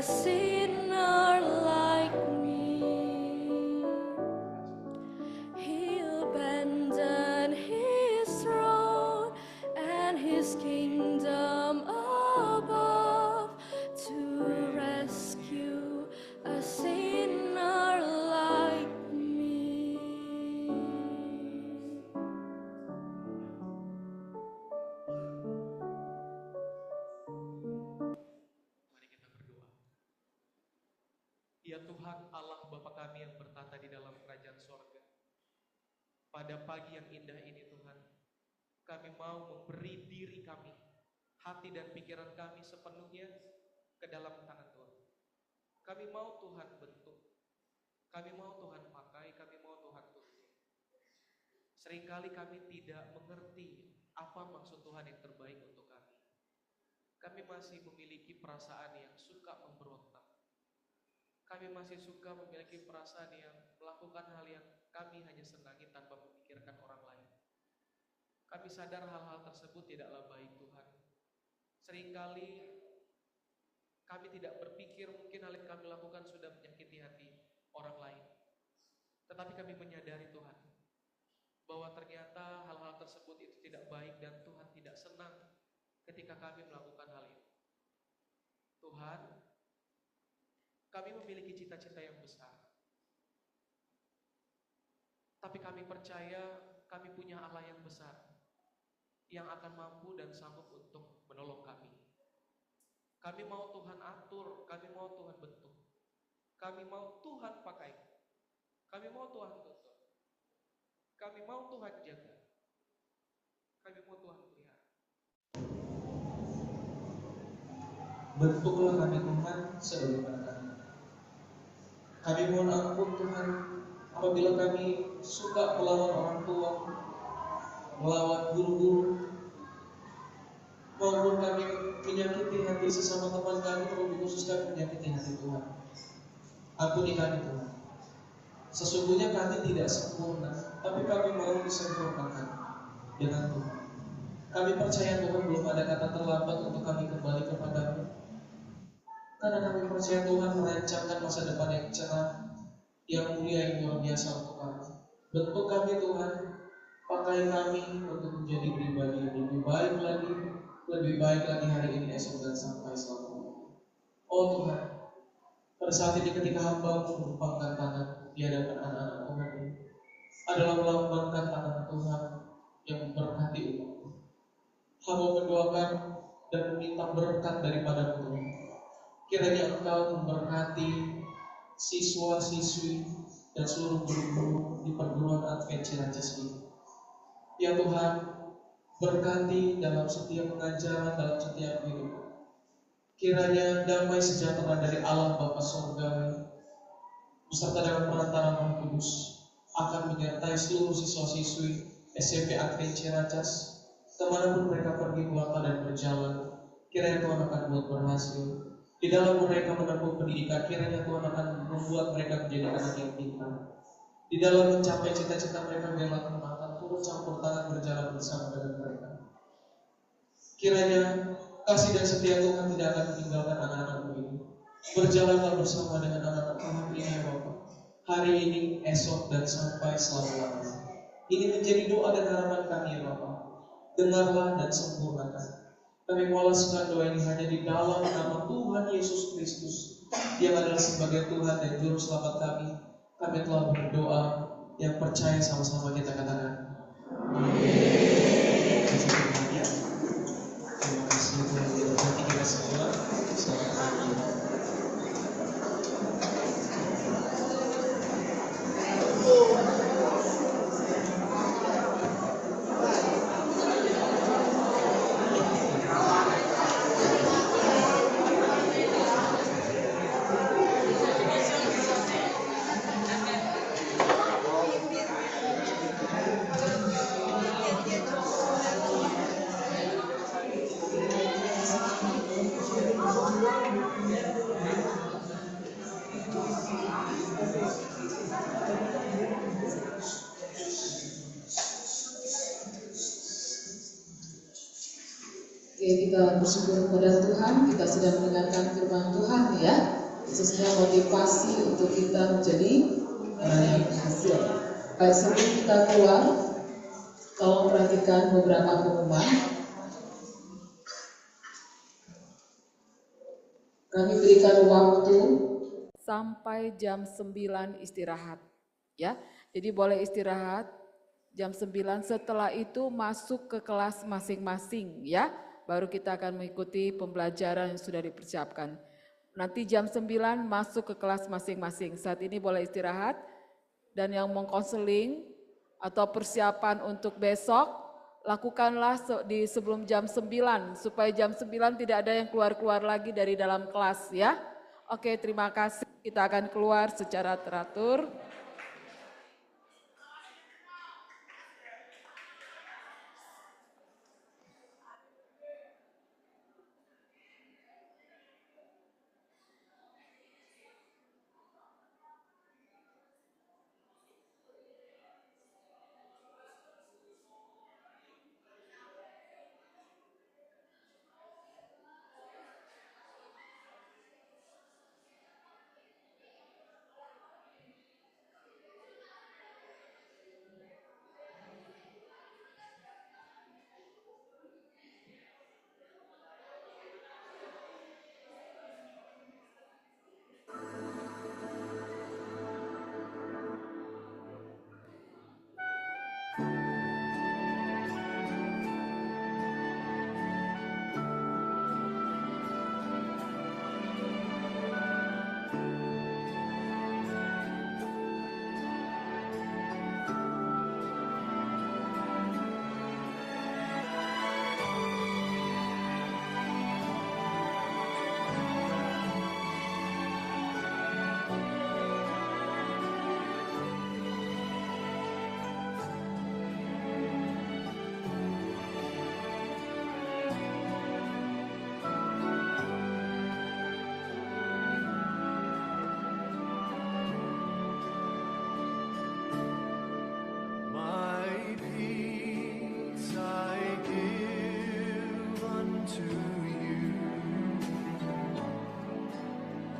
sinner like me. He abandoned his throne and his kingdom above to rescue a sinner like me. Mari kita berdoa. Ya Tuhan Allah Bapa kami yang bertata di dalam kerajaan sorga, pada pagi yang indah ini Tuhan, kami mau memberi diri kami, hati dan pikiran kami sepenuhnya ke dalam tangan Tuhan. Kami mau Tuhan bentuk, kami mau Tuhan pakai, kami mau Tuhan tuntun. Seringkali kami tidak mengerti apa maksud Tuhan yang terbaik untuk kami. Kami masih memiliki perasaan yang suka memberontak. Kami masih suka memiliki perasaan yang melakukan hal yang kami hanya senangi tanpa memikirkan orang lain. Kami sadar hal-hal tersebut tidaklah baik Tuhan. Seringkali kami tidak berpikir mungkin hal yang kami lakukan sudah menyakiti hati orang lain. Tetapi kami menyadari Tuhan, bahwa ternyata hal-hal tersebut itu tidak baik dan Tuhan tidak senang ketika kami melakukan hal itu. Tuhan, kami memiliki cita-cita yang besar. Tapi kami percaya kami punya Allah yang besar, yang akan mampu dan sanggup untuk menolong kami. Kami mau Tuhan atur, kami mau Tuhan bentuk. Kami mau Tuhan pakai. Kami mau Tuhan tuntun. Kami mau Tuhan jaga. Kami mau Tuhan pelihara. Bentuklah kami Tuhan sebagaimana kami. Kami mohon ampun Tuhan apabila kami suka melawan orang tua, melawan guru-guru, maupun kami menyakiti hati sesama teman kami, terlebih khusus kami menyakiti hati Tuhan. Ampuni kami Tuhan. Sesungguhnya kami tidak sempurna, tapi kami mau disempurnakan dengan Tuhan. Kami percaya Tuhan belum ada kata terlambat untuk kami kembali kepada-Mu. Karena kami percaya Tuhan merancangkan masa depan yang cerah, yang mulia, yang luar biasa untuk kami. Bentuk kami Tuhan, pakai kami untuk menjadi pribadi yang lebih baik lagi hari ini, esok, dan sampai selamanya. Oh Tuhan, pada saat ini ketika hamba menumpangkan tangan di hadapan anak-anak Tuhan ini, adalah melambangkan tangan Tuhan yang memberkati umat. Hamba mendoakan dan meminta berkat daripada Tuhan. Kiranya Engkau memberkati siswa-siswi dan seluruh guru-guru di perguruan Advent Ciracas ini. Ya Tuhan, berkati dalam setiap pengajaran, dalam setiap hidup. Kiranya damai sejahtera dari Allah Bapa Surgawi beserta dengan perantara Roh Kudus akan menyertai seluruh siswa-siswi SMP Advent Ciracas kemanapun mereka pergi, keluar dan berjalan. Kiranya Tuhan akan buat berhasil di dalam mereka menempuh pendidikan. Kiranya Tuhan akan membuat mereka menjadi anak yang pintar. Di dalam mencapai cita-cita mereka, biarlah Tuhan akan turut campur tangan berjalan bersama dengan mereka. Kiranya kasih dan setia Tuhan tidak akan meninggalkan anak-anak-Mu ini. Berjalanlah bersama dengan anak-anak Tuhan ini ya Bapa, hari ini, esok, dan sampai selama-lamanya. Ini menjadi doa dan harapan kami ya Bapa. Dengarlah dan sempurnakan. Kami mewalaskan doa ini hanya di dalam nama Tuhan Yesus Kristus, yang adalah sebagai Tuhan dan Juru Selamat kami. Kami telah berdoa, yang percaya sama-sama kita katakan amin. Terima kasih Tuhan diberkati kita semua. Selamat pagi. kita bersyukur kepada Tuhan, kita sedang mendengarkan firman Tuhan ya, khususnya motivasi untuk kita menjadi orang yang berhasil. Baik, sebelum kita keluar, tolong perhatikan beberapa pengumuman. Kami berikan waktu sampai jam 9 istirahat. Ya, jadi boleh istirahat jam 9, setelah itu masuk ke kelas masing-masing ya. Baru kita akan mengikuti pembelajaran yang sudah dipersiapkan. Nanti jam 9 masuk ke kelas masing-masing. Saat ini boleh istirahat, dan yang mau konseling atau persiapan untuk besok, lakukanlah di sebelum jam 9, supaya jam 9 tidak ada yang keluar-keluar lagi dari dalam kelas ya. Oke, terima kasih. Kita akan keluar secara teratur.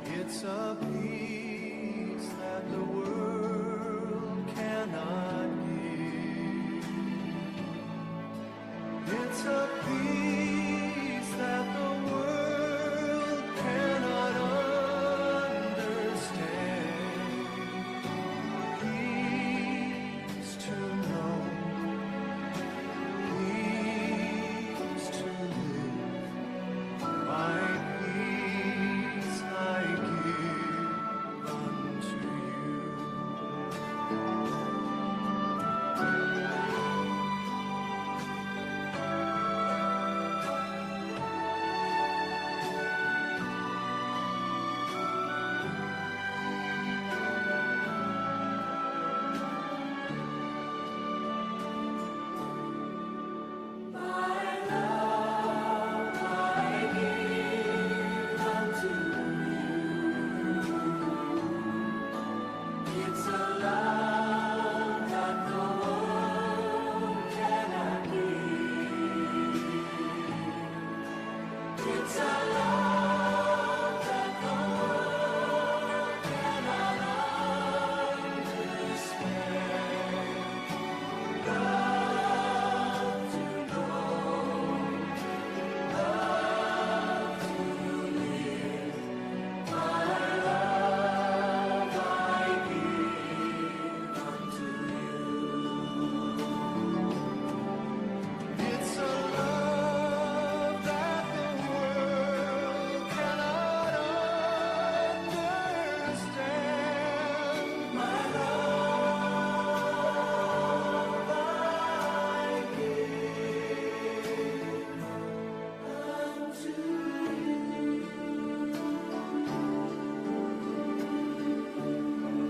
It's a peace that the world